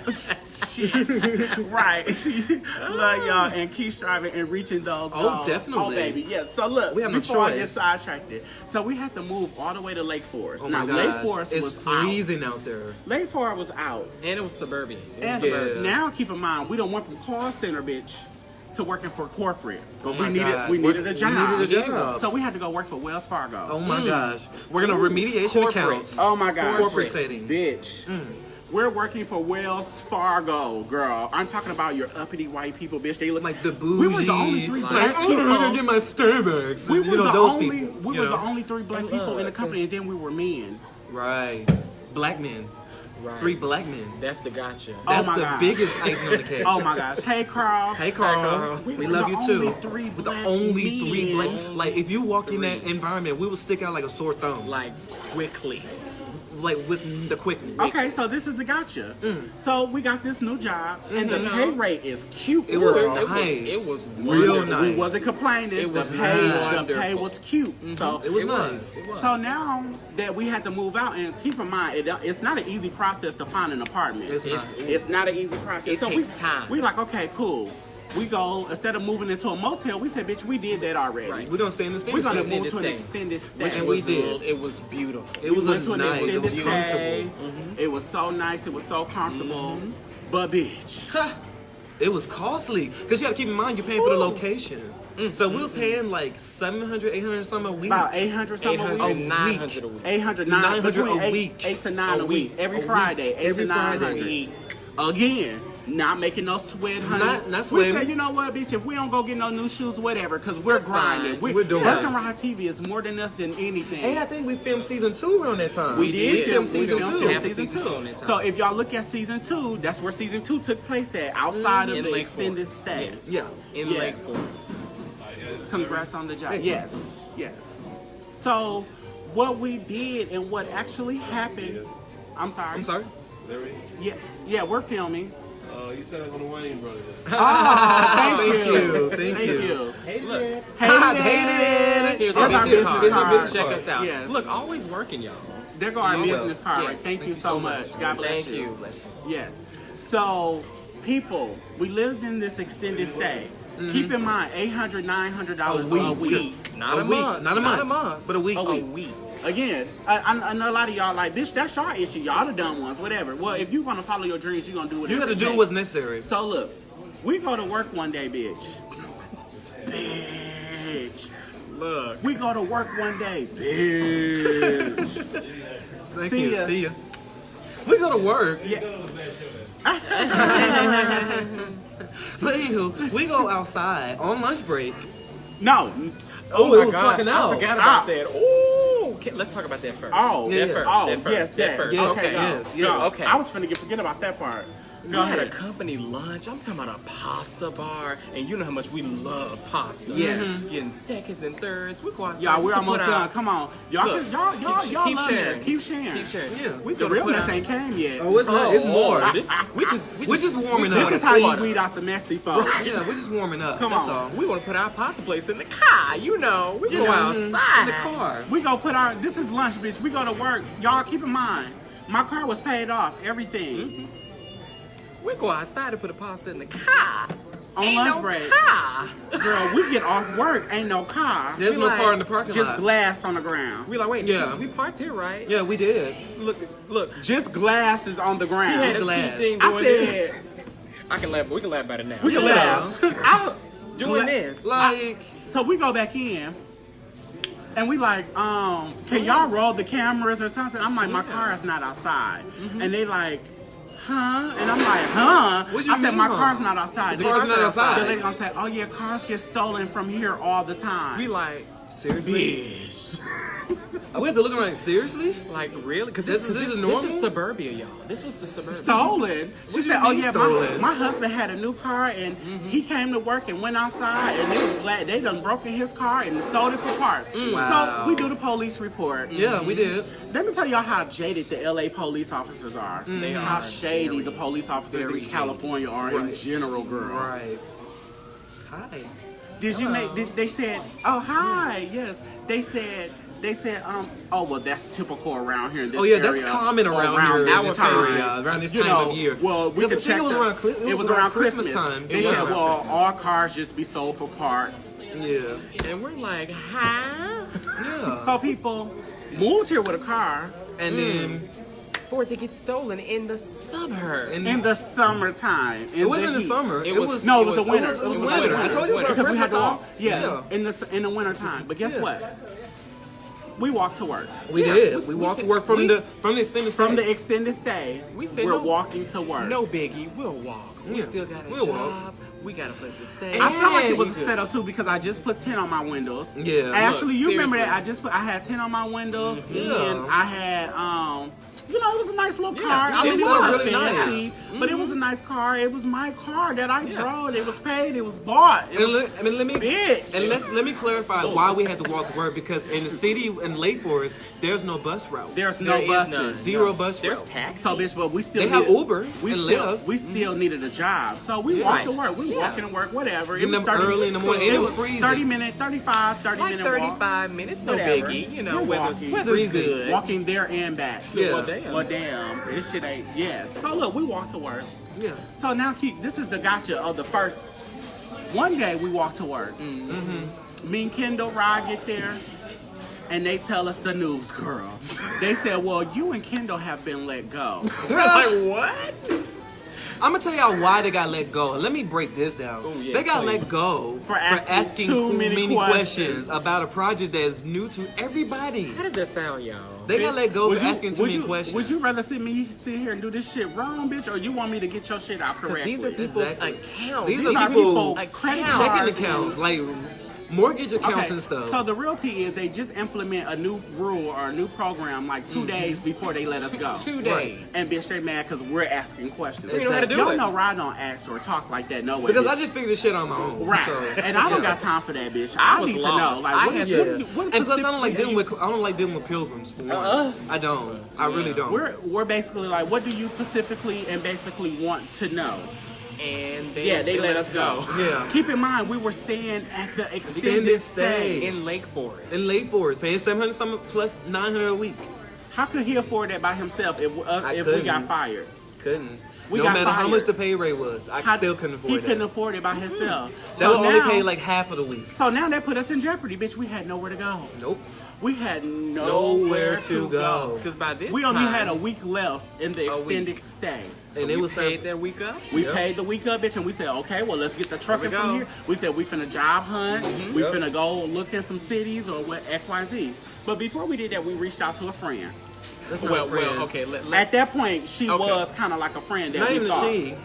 right. Love y'all and keep striving and reaching those Oh, goals. definitely. Oh, baby. Yes. So look, We have no before I get choice. sidetracked, so we had to move all the way to Lake Forest. Oh now, my Lake gosh. Forest It's was freezing out there. out. Lake Forest was out. And it was suburban. It was And suburban. now, keep in mind, we don't went from call center, bitch, to working for corporate. But my we God. needed a job. We needed a job. So we had to go work for Wells Fargo. Oh my gosh. We're gonna remediation Corporate. accounts. Oh my God. Corporate setting. Bitch. We're working for Wells Fargo, girl. I'm talking about your uppity white people, bitch. They look Like the bougie. We were the only three like, black I'm gonna people. get my Starbucks. We And, were, you know, the, those only, people. we you were the know? only three black people in the company, and then we were men. Right. Black men. Right. 3 black men. That's the gotcha. That's my the gosh. biggest icing on the cake. Oh my gosh. Hey, Carl. Hey Carl, Carl. we were love the you too. only three We're the black only 3 men. black. Like if you walk in that environment, we will stick out like a sore thumb. Like quickly. Like with the quickness. Okay, so this is the gotcha. So we got this new job, and the pay rate is cute. It was girl. nice. It was real wonderful. nice. We wasn't complaining. It was the pay wonderful. was cute. So It was It nice. was. It was. So now that we had to move out, and keep in mind, it's not an easy process to find an apartment. It's not. It's not an easy process. It so takes time. We like, okay, cool. We go, instead of moving into a motel, we said, bitch, we did that already. Right. We're gonna stay in the We're state. gonna Extended move to an stay. extended stay. Which And was we did. It was beautiful. It was we went to an nice. It extended was stay. comfortable. It was so nice. It was so comfortable. But bitch, It was costly because you got to keep in mind you're paying for the location. So we was paying like 700, 800 something a week. about 800 something a 800, week. 900 a week. 800, To 900 between a week. 8 to 9 a week. Every A week. Friday, 8 Every to 900. Friday. Again, not making no sweat, honey. Not We sweating. said, you know what, bitch, if we don't go get no new shoes, whatever, because we're That's grinding. fine. We're doing Work it. and Ride TV is more than us than anything. And I think we filmed season 2 around that time. We did film season we filmed 2. Half of season season 2. two on that time. So if y'all look at season 2, that's where season 2 took place at, outside of In the Lake extended Forest. stay. Yes. Yeah. In Yeah. Lake Forest. Congrats on the job. Hey. Yes, yes. So what we did and what actually happened, I'm sorry. I'm sorry. Yeah, we're filming. You sound like on the Wayne Brothers. Thank you. Thank you. Hey, Look. Hey, Here's That's our our business business card. Here's our card. business Check card. us out. Yes. Look, always working, y'all. There go our You're business card. Yes. Thank you so much. God bless Thank you. you. Bless you. Yes. So, people, we lived in this extended stay. Keep in mind, $800, $900 a week. Not a week. month. Not a month. Not a month. But a week. A A week. week. Again, I know a lot of y'all like, bitch, that's your issue. Y'all the dumb ones, whatever. Well, if you want to follow your dreams, you're going to do whatever You had to it do takes. what's necessary. So look, we go to work one day, bitch. Bitch. Look, we go to work one day, bitch. Thank See you. ya. See ya. We go to work. Yeah. But anywho, we go outside on lunch break No. Oh, my it was gosh, fucking I out. forgot about that. Ooh, let's talk about that first. Oh, Yeah, that yeah. first. Oh, that first. yes, that first. Yeah, Okay. yes, Go. yes. Okay. I was finna forget about that part. We had a company lunch. I'm talking about a pasta bar, and you know how much we love pasta. Yes. Getting seconds and thirds. We go outside. Y'all, we're just to almost put done. out- Come on. Y'all, Look, y'all keep love sharing. this. Keep sharing. Keep sharing. Yeah. We The go to put realness out- ain't came yet. Oh, it's not. It's more. This, We're just warming This up. is how you Water. weed out the messy folks. Yeah, we're just warming up. Come That's on. all. We want to put our pasta place in the car. You know, we go Yeah, outside in the car. We go put our, this is lunch, bitch. We go to work. Y'all keep in mind, my car was paid off, everything. We go outside to put a pasta in the car. On Ain't lunch no break. car. Girl, we get off work, ain't no car. There's We no like- car in the parking Just lot. glass on the ground. We like, wait, Yeah. we parked here, right? Yeah, we did. Look. Just glass is on the He ground. had his glass. cute thing I doing said, this. I can laugh. We can laugh about it now. we can laugh. Doing this. Like, So we go back in, and we like, can y'all roll the cameras or something? I'm like, my car is not outside. And they like, huh? And I'm like, huh? What you I said, mean, my huh? car's not outside. The car's not outside. The lady gonna say, oh yeah, cars get stolen from here all the time. We like, seriously? bitch. We had to look around like, seriously? Like, really? Because This is normal? This is suburbia, y'all. This was the suburbia. Stolen. She you said, "Oh mean yeah, stolen? my husband had a new car and he came to work and went outside and they was glad they done broken his car and sold it for parts." Wow. So we do the police report. Yeah, we did. Let me tell y'all how jaded the LA police officers are. They How are shady very, the police officers very in California are in Right. general, girl. Right. Hi. Did you make? They said, "Oh hi, yes." They said, oh well, that's typical around here in this Oh yeah, area. that's common or around here. this Our time. area, around this You time know, of year. Well, we Because could I think check. it was around It was around Christmas time. They It was said, around well, Christmas. all cars just be sold for parts. Yeah. And we're like, huh? Yeah. So people moved here with a car And then For it to get stolen in the suburbs. in the summertime. it wasn't in the heat. summer. It was- No, it was it the was- winter. it was like winter. I told you it was because we had Christmas to walk. time. Yeah, in the winter time. But guess Yeah. what? We walked to work. we Yeah, did. We we walked said- to work from we- the extended From stay. the extended stay, We said we're no- walking to work. No biggie, we'll walk. We Yeah, still got a we'll job. walk. We got a place to stay. I felt like it And was a you could- setup too because I just put 10 on my windows. Yeah, Actually, look, you remember seriously. that? I had 10 on my windows Yeah. and I had you know, it was a nice little Yeah, car. it I mean, was it wasn't really nice. fancy, but it was a nice car. It was my car that I drove. It was paid. It was bought. It was, Let me bitch. And let me clarify why we had to walk to work, because in the city in Lake Forest, there's no bus route. there's There no is buses. none. Zero bus There's route. taxis. So, bitch, but we still They have needed- Uber We and still, Lyft. we still needed a job. So we Yeah. walked to work. We Yeah. walking to work, whatever. Getting It was them 30 early in the morning, and it was freezing. 30 minute, 35, 30 like minute walk. 35 minutes, no Whatever. biggie. You know, We're weather's walking. freezing. good. Walking there and back. Yeah. Well, damn. This shit ain't. Yes. So look, we walked to work. Yeah. So now, this is the gotcha of the first. One day we walk to work. Me and Kendall Rod get there, and they tell us the news, girl. They said, "Well, you and Kendall have been let go." We're like, what? I'm gonna tell y'all why they got let go. Let me break this down. Oh, yes, they got please. let go For asking too many questions. about a project that is new to everybody. How does that sound, y'all? They got let go Would for you- asking too would many you- questions. Would you rather see me sit here and do this shit wrong, bitch, or you want me to get your shit out Because correctly? these are people's Exactly. accounts. These These are are people's people credit checking cards. accounts, like mortgage accounts Okay, and stuff? so the real tea is they just implement a new rule or a new program like 2 days before they let us go. 2 Right. days. And bitch, they mad because we're asking questions. We don't know how to do Y'all it. know Rod don't ask or talk like that no way. because bitch. I just figured this shit on my own. Right, So, and I don't yeah. got time for that, bitch. I was need to lost. know, like, I what, had- what And plus, I don't like dealing specifically- with. I don't like dealing with pilgrims. For one. I don't. I really don't. We're basically like, what do you specifically and basically want to know? And They let us go. Yeah. Keep in mind, we were staying at the extended Extended stay. stay. in Lake Forest. in Lake Forest, paying $700 something plus $900 a week. How could he afford that by himself if we couldn't. got fired? Couldn't. We no got matter how fired. much the pay rate was, I How- still couldn't afford He that. couldn't afford it by himself. That So would only now- pay like half of the week. So now that put us in jeopardy, bitch. We had nowhere to go. Nope. We had nowhere to go. Because by this We time, only had a week left in the A week. extended stay. And we it was paid time- that week up. We Yep. paid the week up, bitch, and we said, okay, well, let's get the trucking Here we from go. here. We said we finna job hunt. We Yep. finna go look in some cities or what X, Y, Z. But before we did that, we reached out to a friend. That's not a friend. Okay. At that point, she Okay. was kind of like a friend that Not we even a thought. she.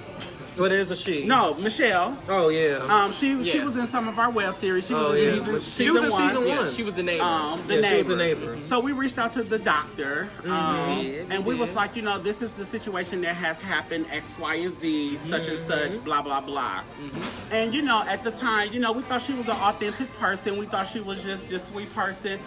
Well, there's a she. No, Michelle. Oh yeah. She Yeah. was in some of our web series. She was Oh, in yeah. season, She was in one. season Yeah, one. she was the neighbor. The Yeah, neighbor. she was the neighbor. So we reached out to the doctor, and we was did. like, this is the situation that has happened, X, Y, and Z, such and such, blah, blah, blah. And, at the time, we thought she was an authentic person. We thought she was just this sweet person.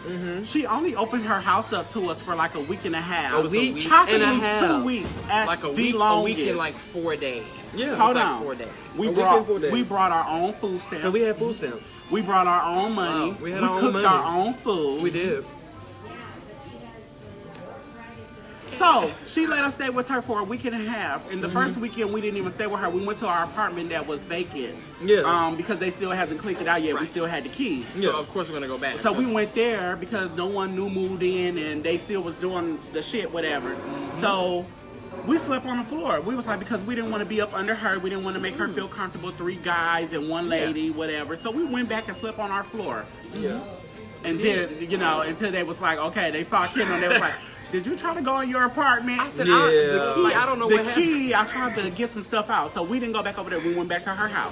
She only opened her house up to us for like a week and a half. A week Possibly and a half. 2 weeks at like a the week longest. and like 4 days. Yeah. Hold like on. 4 days. We A week and 4 days. brought our own food stamps. Cause we had food stamps. We brought our own money. Wow. We had our own cooked money. our own food. We did. So she let us stay with her for a week and a half. And the first weekend, we didn't even stay with her. We went to our apartment that was vacant. Yeah. Because they still hasn't cleaned it out yet. We Right. still had the keys. So Yeah. of course we're gonna go back. So we went there because no one new moved in and they still was doing the shit, whatever. So we slept on the floor. We was like, because we didn't want to be up under her. We didn't want to make her feel comfortable. 3 guys and 1 lady, whatever. So we went back and slept on our floor. Yeah. Until, until they was like, okay, they saw Kendall and they was like, did you try to go in your apartment? I said, Yeah. the key. I don't know The what happened. key, I tried to get some stuff out. So we didn't go back over there. We went back to her house.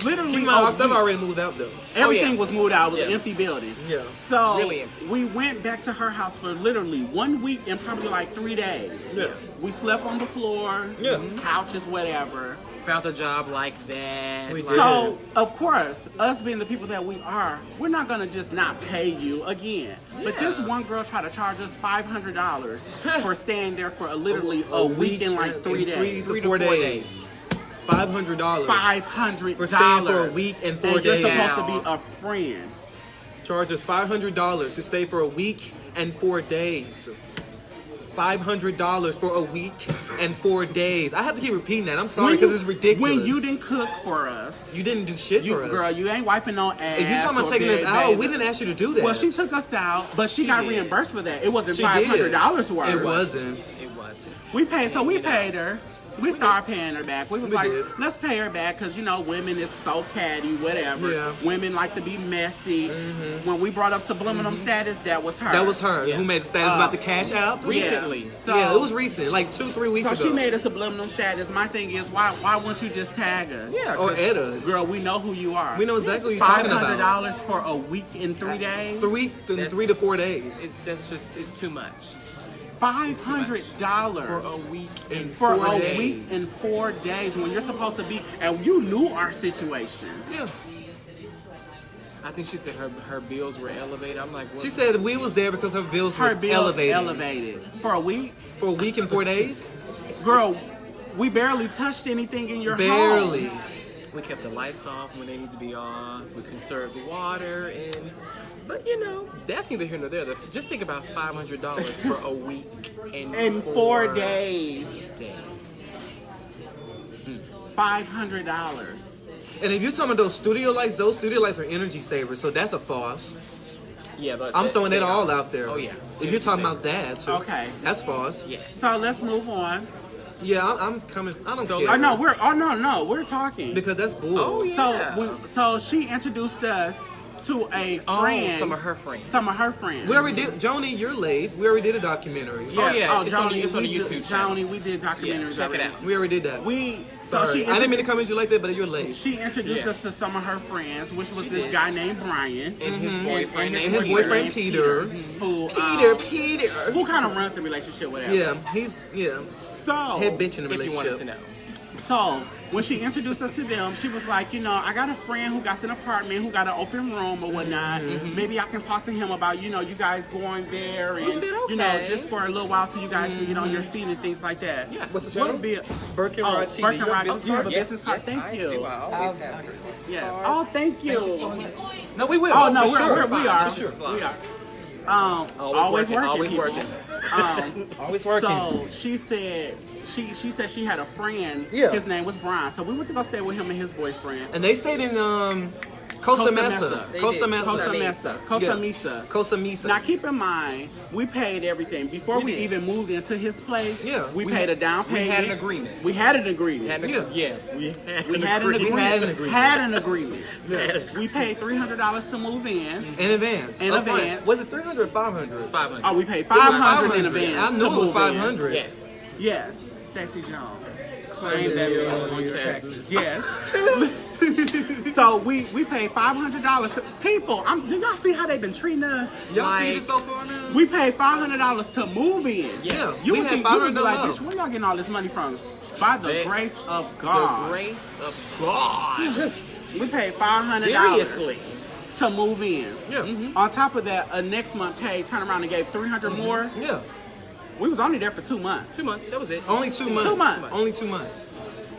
Literally, Keep in mind, a our stuff week. already moved out though. Everything Oh, yeah. was moved out. It was an Yeah. empty building. Yeah. So Really empty. we went back to her house for literally 1 week and probably like 3 days. Yeah. We slept on the floor, Yeah. couches, whatever. Found a job like that. We like- did. So, of course, us being the people that we are, we're not gonna just not pay you again. But this one girl tried to charge us $500 for staying there for literally a week and like 3 days. 3 to 3 to 4 4 days. $500. $500 For staying for a week and 4 and you're days. supposed to be a friend. Charge us $500 to stay for a week and 4 days. $500 for a week and 4 days. I have to keep repeating that. I'm sorry because it's ridiculous. When you didn't cook for us, You didn't do shit for us. girl, you ain't wiping no ass. If you talking about or taking us bed, out, baby. we didn't ask you to do that. Well, she took us out, but she got did. reimbursed for that. It wasn't She $500 did. worth. It wasn't. It wasn't. We paid, so we paid her. We started paying her back. We was We like, did. let's pay her back because, women is so catty, whatever. Yeah. Women like to be messy. When we brought up subliminal status, that was her. That was her Yeah. who made the status about the cash out. Recently. Yeah. So, Yeah, it was recent, like 2-3 weeks so ago. she made a subliminal status. My thing is, why won't you just tag us? Yeah. or at us. Girl, we know who you are. We know exactly what you're talking about. $500 for a week and 3 days? 3 to 4 days. It's too much. $500 For a week and for 4 a days. week and 4 days when you're supposed to be, and you knew our situation. Yeah. I think she said her bills were elevated. I'm like, what? She said we was there because her bills Her was bills elevated. elevated for a week. For a week and 4 days? Girl, we barely touched anything in your Barely. home. We kept the lights off when they need to be off. We conserved the water, but that's neither here nor there. Just think about $500 for a week and In 4 days, days. $500. And if you're talking about those studio lights are energy savers, so that's a false. Yeah, but I'm throwing that all out there. Oh, yeah. If you're talking about that, so Okay. that's false. Yes. So let's move on. Yeah, I'm coming. I don't So- care. Oh no, we're talking. Because that's bull. Oh, yeah. So she introduced us to a friend. some of her friends. Some of her friends. We already did. Joni, you're late. We already did a documentary. Oh, yeah, it's on Joni, the we YouTube did- channel. Joni, we did documentaries. Check it already. out. We already did that. So Sorry. I didn't mean to come at you like that, but you're late. She introduced Yeah. us to some of her friends, which was this did. guy named Brian And his boyfriend and And named his boyfriend named Peter. who Peter. who kind of runs the relationship, whatever. Yeah, So head bitch in the If you wanted relationship. to know. So when she introduced us to them, she was like, I got a friend who got an apartment, who got an open room or whatnot. Maybe I can talk to him about, you guys going there and, said, okay. just for a little while till you guys can get on your feet and things like that. Yeah. What's the What channel? would be a, Bkrtv TV. Bkrtv. You have a business You have a card? business card? Thank you. I always have business. Yes. Oh, thank you. No, we will. Oh no, for sure. we are. For sure. We are. Always working. Always people. working. Always working. So she said she said she had a friend. Yeah. His name was Brian. So we went to go stay with him and his boyfriend. And they stayed in Costa Mesa. They Costa did. Mesa. Costa Mesa. Costa Yeah. Mesa. Costa Mesa. Now keep in mind, we paid everything before we did. even moved into his place. Yeah. we We paid had- a down we payment. had an agreement. We had an agreement. Had an- Yeah. Yes, we had We had an agreement. had an agreement. Had an agreement. We paid $300 to move in. In advance. In Up front. advance. Was it 300 or 500? 500. Oh, we paid It was $500 in 500. advance. I knew to it was move in. 500. Yes. Yes, Stacey Jones. Claim that your on your taxes. taxes. Yes. So we paid $500. People, do y'all see how they've been treating us? Y'all see Like- this so far now? We paid $500 to move in. Yeah, You we would had think, you would be like, $500 bitch, where y'all getting all this money from? By the They- grace of The God. grace of God. We paid $500 Seriously. to move in. Yeah. On top of that, a next month paid, turned around and gave $300 more. Yeah. We was only there for 2 months. 2 months. That was it. Only 2 months. 2 months. Only 2 months.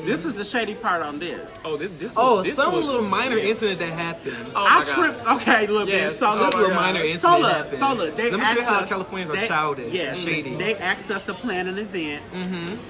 This is the shady part on this. Oh, this Oh, was, this some was, little minor yeah. incident that happened. Oh I my God. tripped. Okay, little Yes. bitch. So Oh This this my little God. minor So incident look, happened. so look, they Let me show you asked how us- Californians are they- childish yeah, and shady. They asked us to plan an event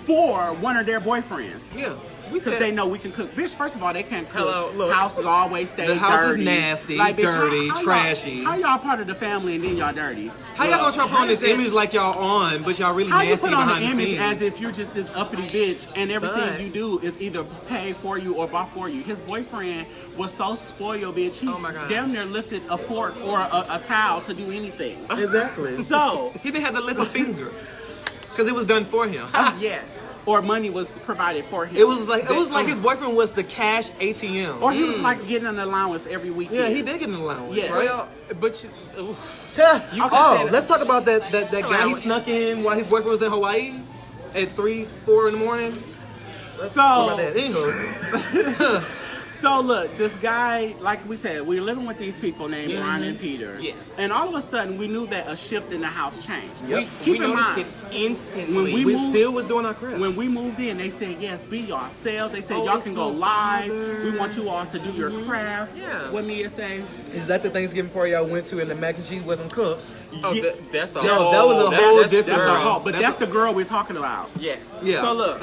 for one of their boyfriends. Yeah. Because they know we can cook. Bitch, first of all, they can't cook. Hello, look. House is always stay The house is dirty. nasty, Bitch, dirty, y'all- trashy. How y'all part of the family and then y'all dirty? How y'all gonna try to put on this How is it- image like y'all on, but y'all really How you nasty put on behind the the image scenes? as if you're just this uppity bitch and everything But- you do is either paid for you or bought for you? His boyfriend was so spoiled, bitch. He Oh my God. damn near lifted a fork or a towel to do anything. Exactly. So, He didn't have to lift a finger because it was done for him. Yes. or money was provided for him. It was like his boyfriend was the cash ATM. or he was like getting an allowance every weekend. Yeah, he did get an allowance, Yeah. right? Well, but you, You Okay, oh, say that. let's talk about that guy he Allowance. snuck in while his boyfriend was in Hawaii at 3, 4 in the morning. Let's So- talk about that. Anywho. So look, this guy, like we said, we were living with these people named Ron and Peter. Yes. And all of a sudden, we knew that a shift in the house changed. Yep. we Keep in noticed mind, it instantly. when We moved- still was doing our craft. when we moved in, they said, yes, be yourselves. They said, Oh, y'all it's can go no live. bother. We want you all to do your craft. Yeah. What Mia say? Is that the Thanksgiving party y'all went to and the mac and cheese wasn't cooked? Oh, Yeah. that's a Yo, whole. that was a that's- whole that's different That's girl. a whole, but That's that's the girl we're talking about. Yes. Yeah. So look,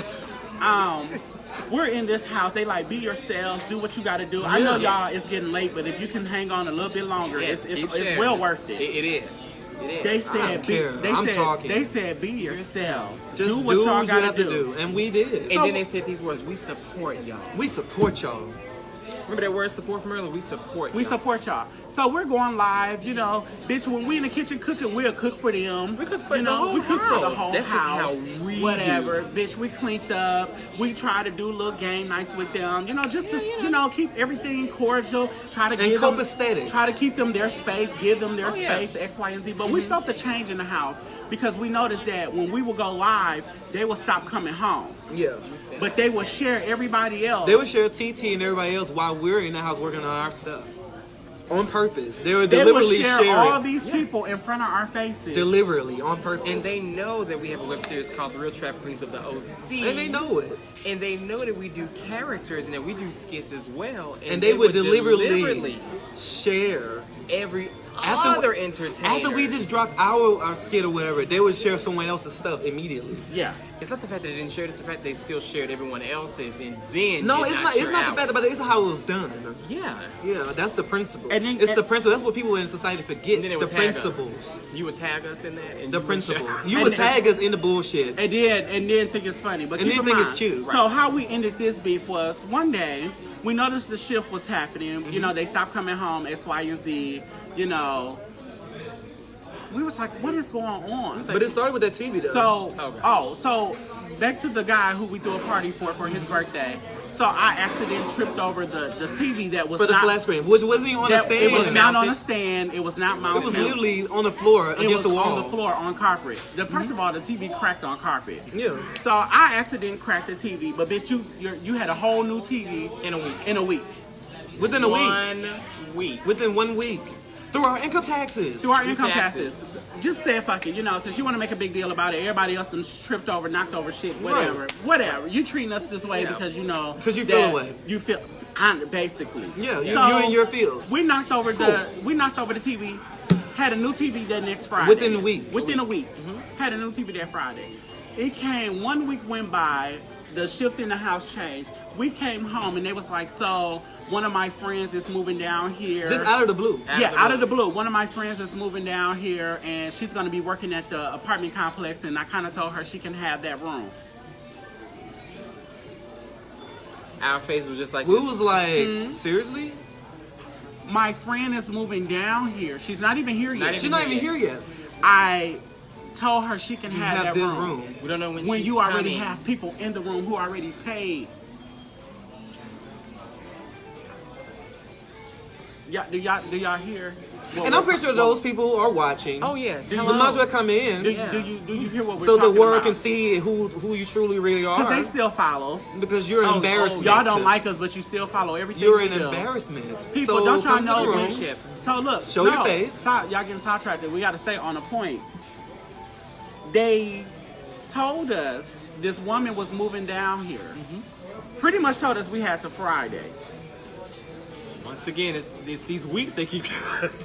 we're in this house. They like, be yourselves, do what you got to do. I know y'all, it's getting late, but if you can hang on a little bit longer, Yes, it's keep sharing. well worth it. It is. It is. They said, care. I'm talking. They said, be yourself. Just do what y'all you gotta have to do. And we did. And then they said these words: "We support y'all." We support y'all. Remember that word "support" from earlier? We support. We y'all. support y'all. So we're going live, you know, bitch, when we in the kitchen cooking, we'll cook for them. We cook for you the know, whole we cook for the house. whole That's just house. how we Whatever. Bitch, we cleaned up. We try to do little game nights with them. You know, just to, you know, keep everything cordial. Try to give them copacetic. Try to keep them their space, give them their Oh, yeah. space, X, Y, and Z. But we felt the change in the house because we noticed that when we would go live, they would stop coming home. Yeah. But they would share everybody else. They would share TT and everybody else while we're in the house working on our stuff. On purpose. They would They would deliberately share share all it. these people in front of our faces. Deliberately, on purpose. And they know that we have a web series called The Real Trap Queens of the OC. And they know it. And they know that we do characters and that we do skits as well. And they would deliberately share. every After- other entertainer. After we just dropped our skit or whatever, they would share someone else's stuff immediately. Yeah. It's not the fact that they didn't share it, it's the fact they still shared everyone else's and then No, did it's not. It's share not the ours. fact about it. It's how it was done. Yeah. Yeah, that's the principle. And then- It's the principle. That's what people in society forget. And then it The would tag principles. us. You would tag us in that. And The you would principle. share- You would tag us in the bullshit. And then think it's funny. But And keep then in think it's mind, cute. So how we ended this beef was one day we noticed the shift was happening. You know, they stopped coming home, X, Y, and Z. You know, we was like, what is going on? But it started with that TV though. So, so back to the guy who we threw a party for his birthday. So I accidentally tripped over the TV that was for the not, flat screen, which wasn't even on the that- stand. It was not on mounted. a stand. It was not mounted. It was literally on the floor It against was the wall. on the floor on carpet. First of all, the TV cracked on carpet. Yeah. So I accidentally cracked the TV, but bitch, you had a whole new TV In a week. in a week. Within a week. 1 week. Within 1 week. Through our income taxes. Through our Through income taxes. taxes. Just say fuck it, you know, since you want to make a big deal about it, everybody else done tripped over, knocked over shit, whatever. Right. Whatever. You treating us this way Yeah. because you know. 'Cause you feel that away. You feel, basically. Yeah, you So, in your fields. We knocked over It's cool. we knocked over the TV, had a new TV that next Friday. Within a week. Within a week. Had a new TV that Friday. It came, 1 week went by, the shift in the house changed. We came home and they was like, so one of my friends is moving down here. Just out of the blue. Out of the blue. One of my friends is moving down here and she's gonna be working at the apartment complex and I kinda told her she can have that room. Our face was just like We this. was like, seriously? My friend is moving down here. She's not even here yet. Not even She's not even here yet. I told her she can have that this room. We don't know when When she's you already coming. have people in the room who already paid. Do y'all hear? And I'm pretty sure those people are watching. Oh yes. They Hello. might as well come in. Do you hear what we're so the talking world about? can see who you truly really Because are. they still follow. Because you're an embarrassment. Y'all don't like us, but you still follow everything You're we an do. embarrassment. People, so don't y'all come to know? the room. Friendship. So look, Show your face. Stop, y'all getting sidetracked. We got to stay on a point. They told us this woman was moving down here. Pretty much told us we had to Friday. Once again, it's these weeks they keep giving us.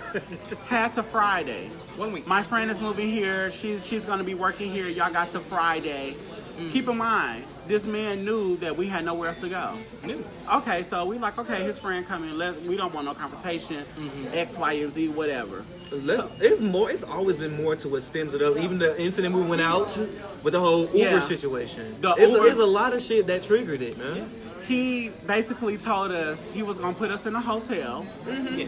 Had to Friday. 1 week. My friend is moving here. She's gonna be working here. Y'all got to Friday. Keep in mind, this man knew that we had nowhere else to go. New. Okay, so we like, okay, his friend coming. We don't want no confrontation. X, Y, and Z, whatever. It's always been more to what stems it up. Even the incident we went out with the whole Uber Yeah. situation. The It's Uber- a lot of shit that triggered it, man. He basically told us he was gonna put us in a hotel. Yeah.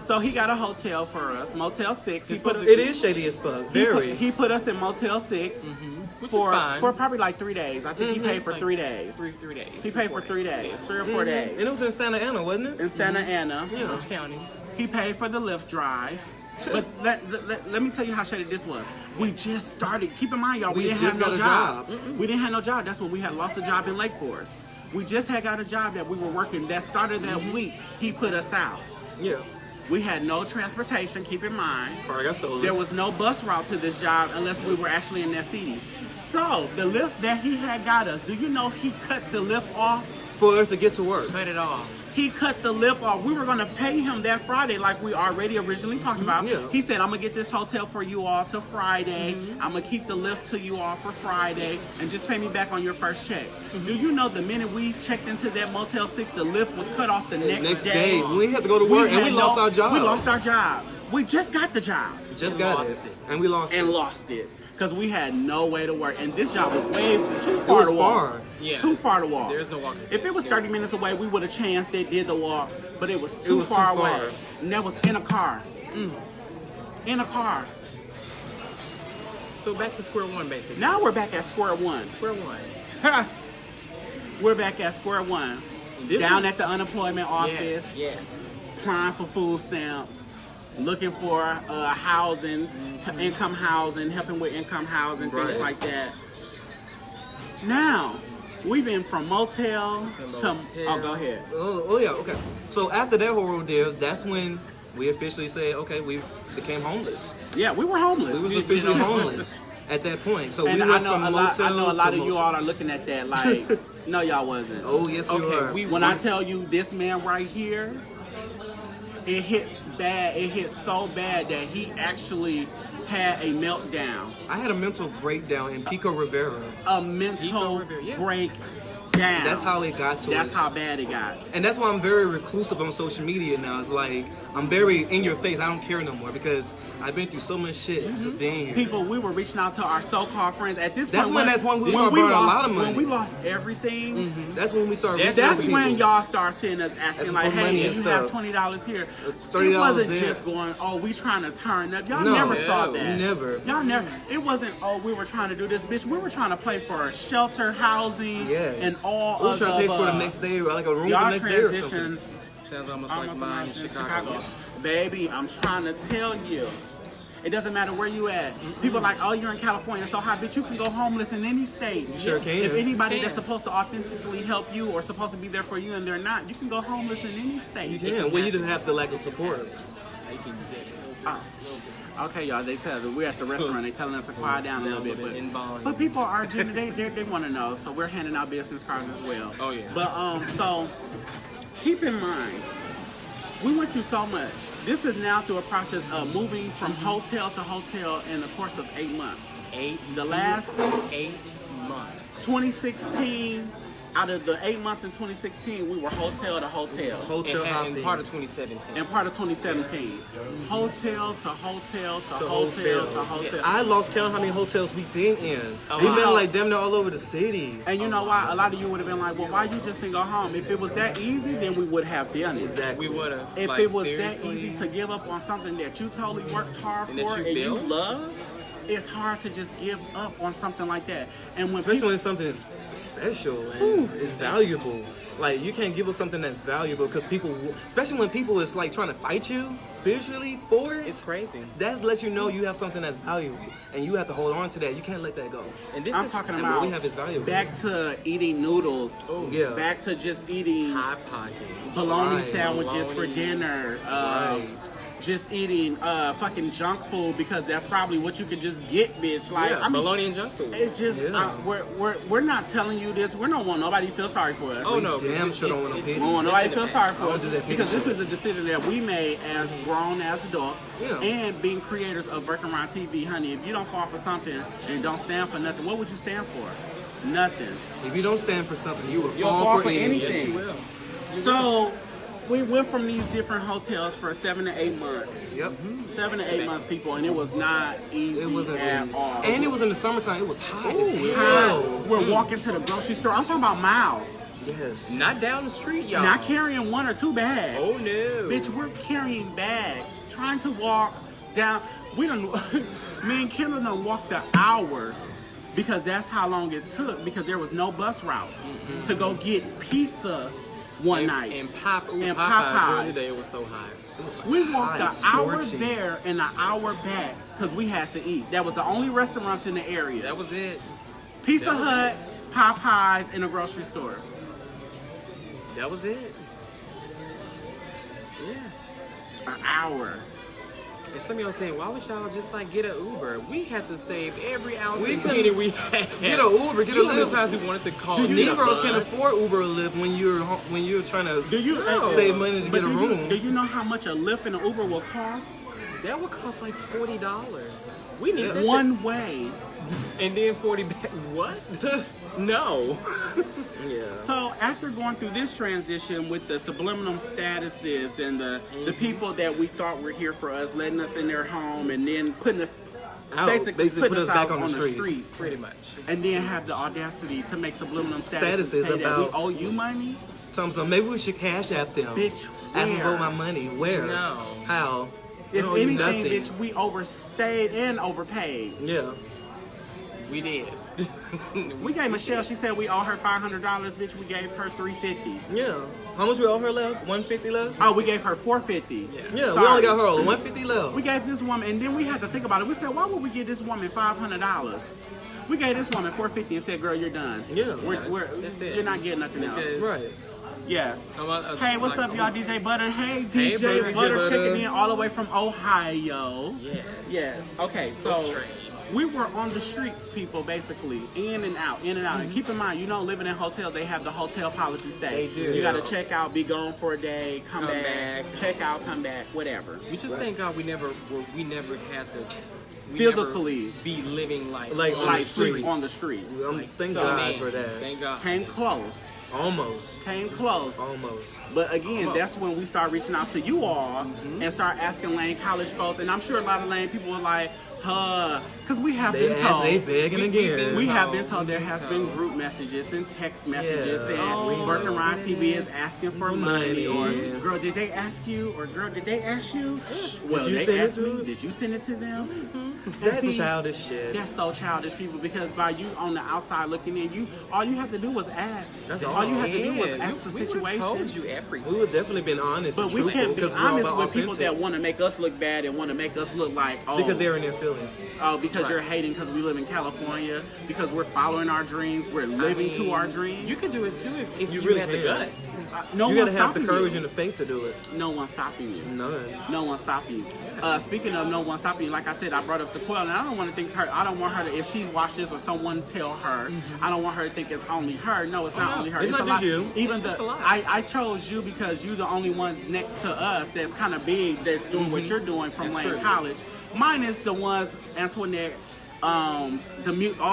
So he got a hotel for us, Motel 6. He put us, It is shady as fuck. Very. He put us in Motel 6 Which for is fine. for probably like 3 days. I think he paid for Like 3 days. Three days. He paid for 3 days, 3 or 4 days. And it was in Santa Ana, wasn't it? In Santa Ana. Orange County. He paid for the Lyft drive. But let me tell you how shady this was. We just started. Keep in mind, y'all, we We didn't just have no got a job. We didn't have no job. That's when we had lost a job in Lake Forest. We just had got a job that we were working that started that week. He put us out. Yeah. We had no transportation, keep in mind. Car got stolen. There was no bus route to this job unless we were actually in that city. So, the lift that he had got us, do you know he cut the lift off? For us to get to work. Cut it off. He cut the lift off. We were going to pay him that Friday like we already originally talked about. Yeah. He said, I'm going to get this hotel for you all till Friday. I'm going to keep the lift to you all for Friday and just pay me back on your first check. Do you know the minute we checked into that Motel 6, the lift was cut off the next day? We had to go to work and we had lost our job. We lost our job. We just got the job. Just And got lost it. it. And we lost And it. lost it. Because we had no way to work. And this job was way too far was to walk. far. Yes. Too far to walk. There's no walking. If it was 30 minutes away, we would have chanced it, did the walk. But it was too was too far far. away. And that was in a car. In a car. So back to square one, basically. Now we're back at square one. Square one. We're back at square one. This Down was- at the unemployment office, Yes. applying for food stamps, looking for housing, income housing, helping with income housing, things Right. like that. Now, we've been from motel to motel. oh, go ahead. Oh yeah, okay. So after that whole ordeal, that's when we officially said, okay, we became homeless. Yeah, we were homeless. We was You officially know? homeless at that point. So And we I went know from a lot. I motel know a lot to of you motel. all are looking at that like, no, y'all wasn't. Oh yes, we Okay, were. When I tell you this man right here, it hit bad. It hit so bad that he actually had a meltdown. I had a mental breakdown in Pico Rivera. A mental Pico Rivera, yeah. breakdown. That's how it got to us. That's how bad it got. And that's why I'm very reclusive on social media now. It's like I'm very in your face. I don't care no more because I've been through so much shit since being here. People, we were reaching out to our so-called friends. At this That's point, when that point we when started burning a lost, lot of money. When we lost everything, That's when we started. That's reaching out that's to when people. y'all start seeing us asking Asking like, for money hey, and you have stuff. $20 here. $30 It wasn't there. just going, oh, we trying to turn up. Y'all No. never saw No, that. never. Y'all never. It wasn't, oh, we were trying to do this, bitch. We were trying to play for shelter, housing, Yes. and all We were of trying to pay for the the next day, or like a room for y'all the next day or something. transition. Sounds almost like mine in Chicago. Baby, I'm trying to tell you. It doesn't matter where you at. People are like, oh, you're in California, so how, bitch, you can go homeless in any state. You sure can. If anybody Can. that's supposed to authentically help you or supposed to be there for you and they're not, you can go homeless in any state. Yeah, well, you didn't have the lack of support. I can dig it. Oh. Okay, y'all, they tell us, we're at the restaurant, they telling us to quiet down a little bit. in volume. But people are, they want to know, so we're handing out business cards as well. Oh, yeah. But, so, keep in mind, we went through so much. This is now through a process of moving from hotel to hotel in the course of 8 months. The last 8 months. 2016, out of the 8 months in 2016, we were hotel to hotel. Hotel And hopping. part of 2017. And part of 2017, hotel to hotel to To hotel to hotel. hotel. I lost count how many hotels we've been in. Oh, We've been wow. like damn near all over the city. And you know why? A lot of you would have been like, well, why you just didn't go home? If it was that easy, then we would have done it. Exactly. We would have. If like, it was seriously, that easy to give up on something that you totally worked hard And that for you and you built? love, it's hard to just give up on something like that. And when Especially people, when something is special and is valuable. Like, you can't give up something that's valuable because people, especially when people is like trying to fight you spiritually for it. It's crazy. That lets you know you have something that's valuable, and you have to hold on to that. You can't let that go. And this I'm is talking and about what we have is valuable. back to eating noodles. Yeah. Back to just eating Hot Pockets. bologna Right. sandwiches for Bologna. dinner. Right. Just eating fucking junk food because that's probably what you could just get, bitch. Like, Yeah, I mean, bologna and junk food. it's just Yeah. we're not telling you this. We don't want nobody to feel sorry for us. Oh no, Damn sure don't want to We pity. don't want nobody to feel sorry for I us don't do that because this shit. is a decision that we made as grown as adults Yeah. and being creators of Bkrtv, honey. If you don't fall for something and don't stand for nothing, what would you stand for? Nothing. If you don't stand for something, you will You'll fall for anything. Yes, you will. So we went from these different hotels for 7 to 8 months. Yep. 7 to 8 months, people, and it was not easy It wasn't at easy. all. And it was in the summertime. It was hot as Ooh, hell. hot. We're walking to the grocery store. I'm talking about miles. Yes. Not down the street, y'all. Not carrying 1 or 2 bags. Oh no. Bitch, we're carrying bags, trying to walk down. We don't. Me and Kendall done walked the hour because that's how long it took because there was no bus routes to go get pizza one night. And And Popeyes Popeyes. during the day it was so hot. It was We walked hot, an hour scorching. there and an hour back because we had to eat. That was the only restaurants in the area. That was it. Pizza that was Hut, Popeyes, and a grocery store. That was it. Yeah. An hour. And some of y'all saying, why would y'all just like get an Uber? We had to save every ounce We of couldn't money we had. Get an Uber, get a You know how many Lyft. times we wanted to call The you Negroes the can't bus? afford Uber or Lyft when you're trying to Do you save money to but get a do room. Do you know how much a Lyft and an Uber will cost? That would cost like $40. We need that. One way. And then 40 back. What? No. Yeah. So after going through this transition with the subliminal statuses and the people that we thought were here for us, letting us in their home and then putting us Out. basically Basically putting put us us back out on the streets. street, Pretty much. and then have the audacity to make subliminal statuses Statuses say that we about- owe you money, So maybe we should cash app them. bitch. Ask them Where? for my money. Where? No. How? We If don't owe you anything, nothing. bitch, we overstayed and overpaid. Yeah. We did. We gave Michelle. She said we owe her $500. Bitch, we gave her $350. Yeah. How much we owe her left? $150 left? Oh, we gave her $450. Yeah. Yeah, we Sorry. only got her $150 left. We gave this woman, and then we had to think about it. We said, why would we give this woman $500? We gave this woman $450 and said, girl, you're done. Yeah. That's it. You're not getting nothing else. Because- Right. Yes. I'm Hey, what's like, up, y'all? DJ Butter. Hey, Hey, DJ Butter. Butter checking in all the way from Ohio. Yes. Yes. Okay, so Train. we were on the streets, people, basically, in and out, in and out. Mm-hmm. And keep in mind, you know, living in hotels, they have the hotel policy stay. They do. You Yeah. got to check out, be gone for a day, come Come back, back. check out, come back, whatever. We just thank God we never had to Physically. never be living like Like on Like the streets. on the streets. Thank so, God man, for that. Thank God. Came close. Almost. Came close. Almost. But again, that's when we start reaching out to you all and start asking Lane College folks. And I'm sure a lot of Lane people are like, because we have They been ask, told. they begging We- again. We have been told, told there we've has been been group messages and text messages Yeah. saying Oh, Bkrtv TV is asking for money, or money. girl, did they ask you, or girl, did they ask you? Well, you they send it asked to me. them? Did you send it to them? And That's see, childish shit. That's so childish, people. Because by you on the outside looking in, all you have to do was ask. That's all you have to do was Yeah, ask the we would've situation. told you everything. We would definitely been honest But and we truthful can't be because we're all honest about with people authentic. that want to make us look bad and want to make us look like, oh, Because they're in their feelings. oh, because Right. you're hating because we live in California, because we're following our dreams, we're living to our dreams. You could do it too if you really had the can. guts. No You one's gotta have the stopping courage you. and the faith to do it. No one's stopping you. None. No one's stopping you. Speaking of no one stopping you, like I said, I brought up Sequel, and I don't want to think her. I don't want her to, if she watched this or someone tell her, I don't want her to think it's only her. No, it's not only her. It's not a just lot. you. Even It's a lot. I chose you because you're the only one next to us that's kind of big that's doing what you're doing from That's Lane true. College. Mine is the ones Antoinette, all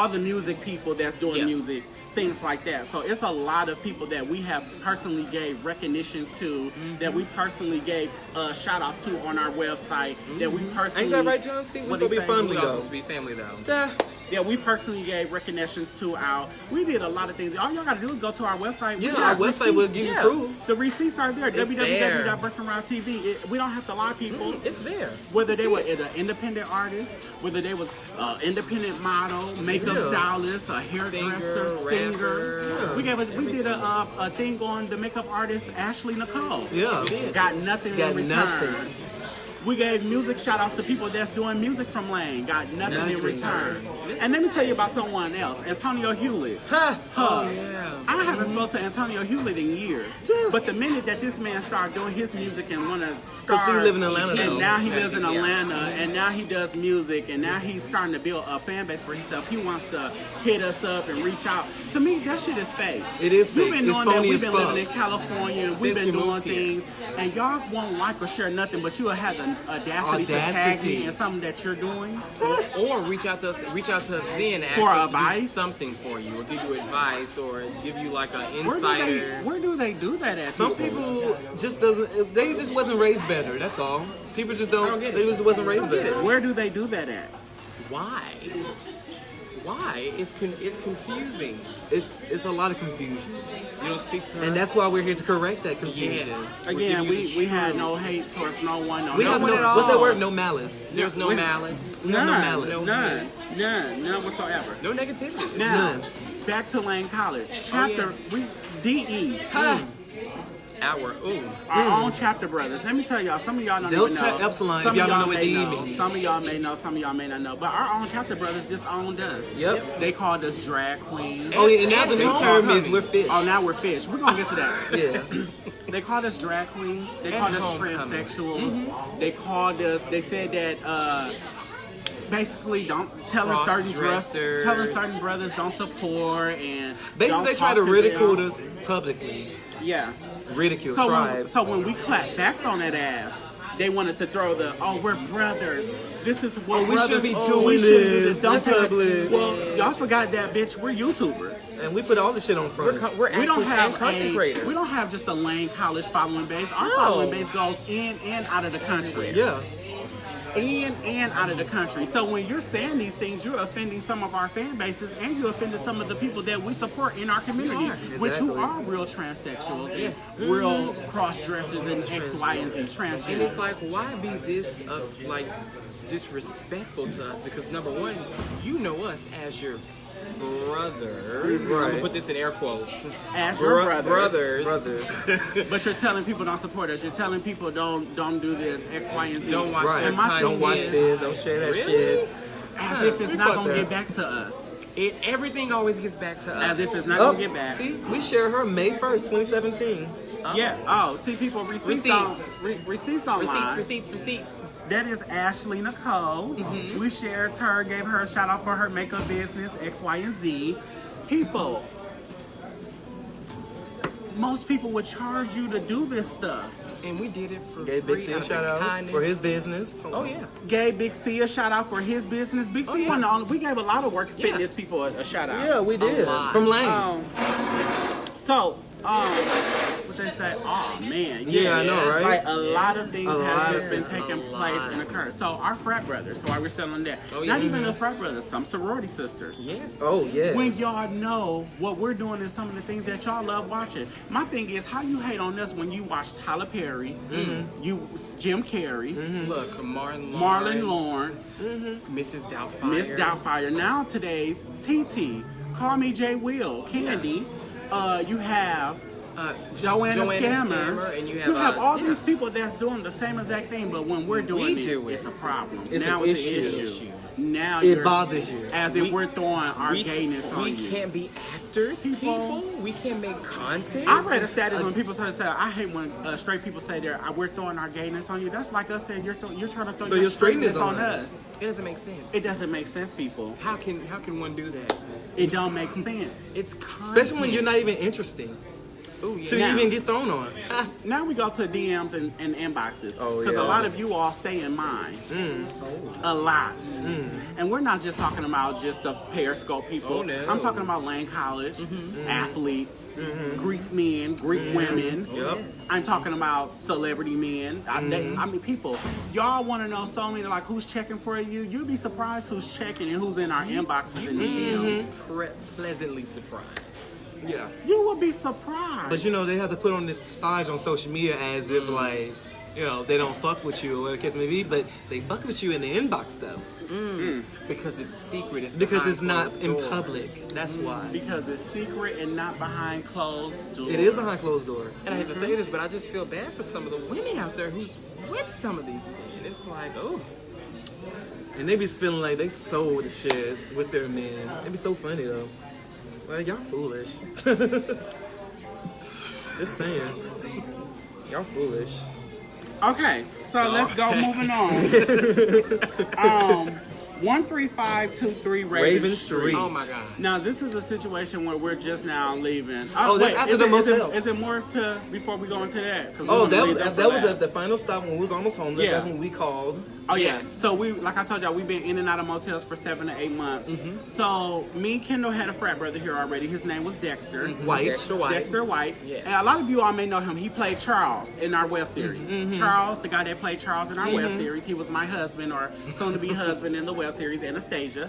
the music people that's doing Yeah. music, things like that. So it's a lot of people that we have personally gave recognition to, that we personally gave shout outs to on our website, that we personally. Ain't that right, John C? We What gonna he be say? family We all though. supposed to be family though. Yeah. Yeah, we personally gave recognitions to we did a lot of things. All y'all gotta do is go to our website. Yeah, our website will give you proof. The receipts are there. It's www.BrooklynRoundTV. We don't have to lie, people. It's there. Whether they were an independent artist, whether they was independent model, makeup stylist, a hairdresser, singer. rapper. We did a thing on the makeup artist Ashley Nicole. Yeah. Got nothing in return. Nothing. We gave music shout outs to people that's doing music from Lane. Got nothing in return. And let me tell you about someone else, Antonio Hewlett. I haven't spoken to Antonio Hewlett in years. But the minute that this man started doing his music and want to start, he live in Atlanta and now. now he lives in Atlanta, and now he does music, and now he's starting to build a fan base for himself. He wants to hit us up and reach out. To me, that shit is fake. It is fake. We've been It's doing that. phony We've as been fuck. living in California. We've been we doing moved here. things, and y'all won't like or share nothing, but you will have the audacity to tag me in something that you're doing. Or reach out to us then and ask For us to do advice? something for you, or give you advice, or give you like an Where insider. do they do that at? Some people just doesn't. They just wasn't raised better. That's all. People just don't. don't get They it. just wasn't raised better. Where do they do that at? Why? Why? It's confusing. It's a lot of confusion, You don't speak to us. and that's why we're here to correct that confusion. Yes. Again, We're giving you the we had truth. no hate towards no one. We have one no. at all. What's that word? No malice. There's no malice. We have no malice. None whatsoever. No negativity. Now, None. back to Lane College. Chapter yes. DE. Our Our own chapter brothers. Let me tell y'all, some of y'all don't even Delta know. Epsilon, Some if y'all of don't know what may DE know. means. Some of y'all may know, some of y'all may not know. But our own chapter brothers just owned us. Yep. They called us drag queens. Oh yeah, and now the new And term is homecoming. we're fish. Oh, now we're fish. We're gonna get to that. Yeah. They called us drag queens. They called us homecoming. transsexuals. They called us. They said that basically don't tell us Cross-dressers. certain brothers don't support and Basically, don't they try talk to ridicule them. us publicly. Yeah. Ridicule, So tribes. when we clapped back on that ass, they wanted to throw we're brothers. This is what we brothers should be we doing shouldn't do this Don't in take it. public. Well, y'all forgot that, bitch. We're YouTubers. And we put all the shit on front. We're We don't actors have and content creators. we don't have just a Lane College following base. Our following base goes in and out of the country. Yeah. In and out of the country. So when you're saying these things, you're offending some of our fan bases, and you offended some of the people that we support in our community, which who Exactly. are real transsexuals, and real cross-dressers, and X, Y, and Z transgenders. And it's like, why be this disrespectful to us? Because number one, you know us as your brothers. I'm gonna put this in air quotes. As your brothers. Brothers. But you're telling people don't support us. You're telling people don't do this X, Y, and Z. Don't watch Right. their And my thing content. Don't watch this. Don't share that shit. As if it's We not got gonna that. get back to us. Everything always gets back to us. As if it's not Oh, gonna get back. see, we shared her May 1st, 2017. Yeah. Oh, see, people receipts online. Receipts. That is Ashley Nicole. We shared her, gave her a shout out for her makeup business, X, Y, and Z. People, most people would charge you to do this stuff. And we did it for Gave free. Big C a out of shout out kindness. for his business. Oh yeah. Gave Big C a shout out for his business. Big C wasn't the only. We gave a lot of work fitness people a shout out. Yeah, we did. lot. From Lane. What they say? Oh man, Yeah, I know, right? Like a lot of things A have lot. just been taking A place lot. and occurred. So our frat brothers. So why we're selling that? Oh, Not yes. even the frat brothers. Some sorority sisters. Yes. Oh, yes. When y'all know what we're doing is some of the things that y'all love watching. My thing is, how you hate on us when you watch Tyler Perry, Jim Carrey, Look, Marlon Lawrence, Mrs. Doubtfire. Miss Doubtfire. Now today's TT, Call Me J. Will, Candy. You have Joanna Scammer. and you have all these people that's doing the same exact thing, but when we're doing We do it's it. a problem. It's now an it's an issue. issue. Now It you're- bothers you. As if we're throwing our we, gayness on we you. can't be actors, people. We can't make content. I read a status when people say, I hate when straight people say we're throwing our gayness on you. That's like us saying you're trying to throw your straightness on us. It doesn't make sense. It doesn't make sense, people. How can one do that? It don't make sense. It's content. Especially when you're not even interesting. Ooh, yeah. to Now- even get thrown on. Now we go to DMs and inboxes. Oh, Because yeah. a lot of you all stay in mine. A lot. And we're not just talking about just the Periscope people. Oh, no. I'm talking about Lane College, athletes, Greek men, Greek women. Yep. I'm talking about celebrity men. I mean, people. Y'all want to know so many, like, who's checking for you? You'd be surprised who's checking and who's in our inboxes and DMs. Pleasantly surprised. Yeah. You would be surprised. But you know, they have to put on this facade on social media as if like, you know, they don't fuck with you or whatever the case may be, but they fuck with you in the inbox though. Because it's secret. It's Because behind it's not closed in doors. public. That's why. Because it's secret and not behind closed doors. It is behind closed doors. And I hate to say this, but I just feel bad for some of the women out there who's with some of these men. It's like, oh. And they be feeling like they sold the shit with their men. It'd be so funny though. Well, y'all foolish. Just saying. Y'all foolish. Okay, so let's go moving on. 13523 Raven Street. Street. Oh my God. Now this is a situation where we're just now leaving. Oh, that's after the motel. Is it more to before we go into that? 'Cause we Oh, wanna that leave was for last. the final stop when we was almost home. Yeah. That's when we called. Oh yeah. Yes. So we, like I told y'all, we've been in and out of motels for 7 to 8 months. So me and Kendall had a frat brother here already. His name was Dexter. White. Dexter White. Dexter White. Yes. And a lot of you all may know him. He played Charles in our web series. Charles, the guy that played Charles in our web series, he was my husband or soon to be husband in the web series, Anastasia.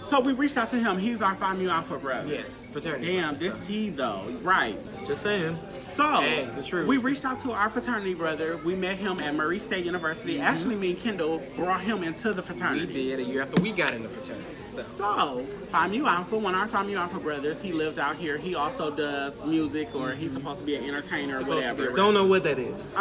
So we reached out to him. He's our Phi Mu Alpha brother. Yes, fraternity. Damn, brother, this T though. Right. Just saying. So, Hey, the truth. we reached out to our fraternity brother. We met him at Murray State University. Actually, me and Kendall brought him into the We fraternity. did a year after we got in the fraternity. So. So, Phi Mu Alpha, one of our Phi Mu Alpha brothers, he lived out here. He also does music, or he's supposed to be an entertainer or Supposed to be whatever. a Don't know what that is.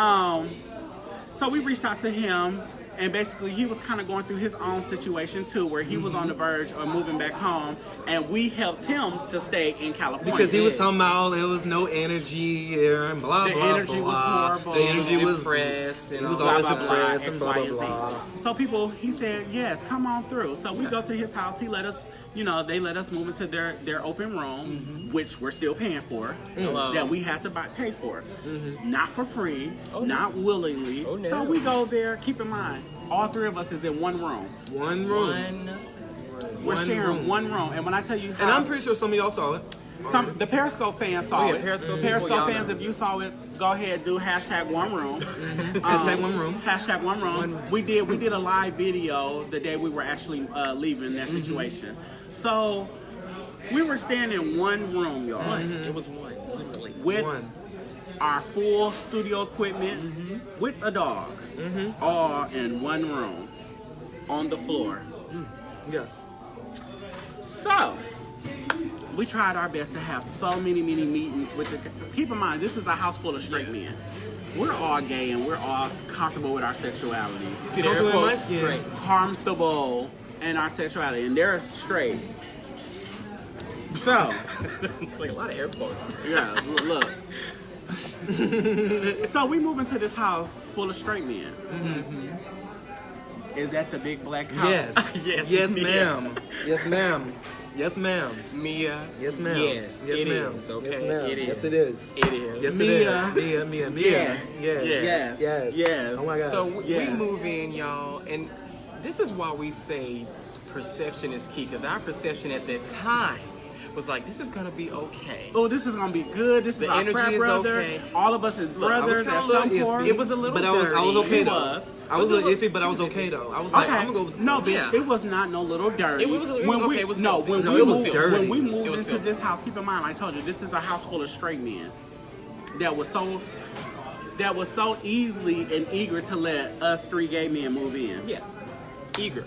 So we reached out to him, and basically he was kind of going through his own situation too, where he was on the verge of moving back home, and we helped him to stay in California. Because he was talking about there was no energy here and blah The blah energy was blah. horrible. The energy was depressed and He was all always that blah, stuff. blah, depressed and X, blah Y, blah and Z. blah. So people, he said, yes, come on through. So we go to his house. He let us, they let us move into their open room, which we're still paying for, Hello. that we had to pay for. Not for free, not willingly. Oh, no. So we go there. Keep in mind, all three of us is in one room. One room. We're One sharing room. one room. And when I tell you how, And I'm pretty sure some of y'all saw it. the Periscope fans saw Oh, yeah, it. Periscope people, y'all fans, know. if you saw it, go ahead, do hashtag one room. Hashtag one room. Hashtag one room. We did a live video the day we were actually leaving that situation. So we were staying in one room, y'all, It was one, literally. with One. our full studio equipment, with a dog, all in one room on the floor. Yeah. So, we tried our best to have so many meetings with the. Keep in mind, this is a house full of straight men. We're all gay and we're all comfortable with our sexuality. See, Don't the do it in my airport's skin. straight. Comfortable in our sexuality, and they're straight. So, Like a lot of airports. yeah, look. So we move into this house full of straight men. Is that the big black house? Yes. Yes, Yes, yeah. ma'am. Yes, ma'am. Yes, ma'am. Mia. Yes, ma'am. Yes, Yes, it ma'am. is, okay? Yes, ma'am. It is. Yes, it is. It is. Yes, Mia. it is. Mia. Yes. Yes. Yes. Yes. Yes. Oh my gosh. So we Yes. move in, y'all, and this is why we say perception is key, because our perception at that time was like, this is gonna be okay. Oh, this is gonna be good. This The is our energy frat is brother. okay. All of us is Look, I was brothers kinda at a little some iffy. point. It was a little But I was dirty. okay It though. was. I was a little iffy, but I was okay though. I was like, Okay. I'm gonna go with No, bitch, Yeah. it was not no little dirty. It was okay, it was no, filthy. when No, we it was moved, dirty. when we It moved was into filthy. this house, keep in mind, I told you, this is a house full of straight men that was so easily and eager to let us three gay men move in. Yeah. Eager.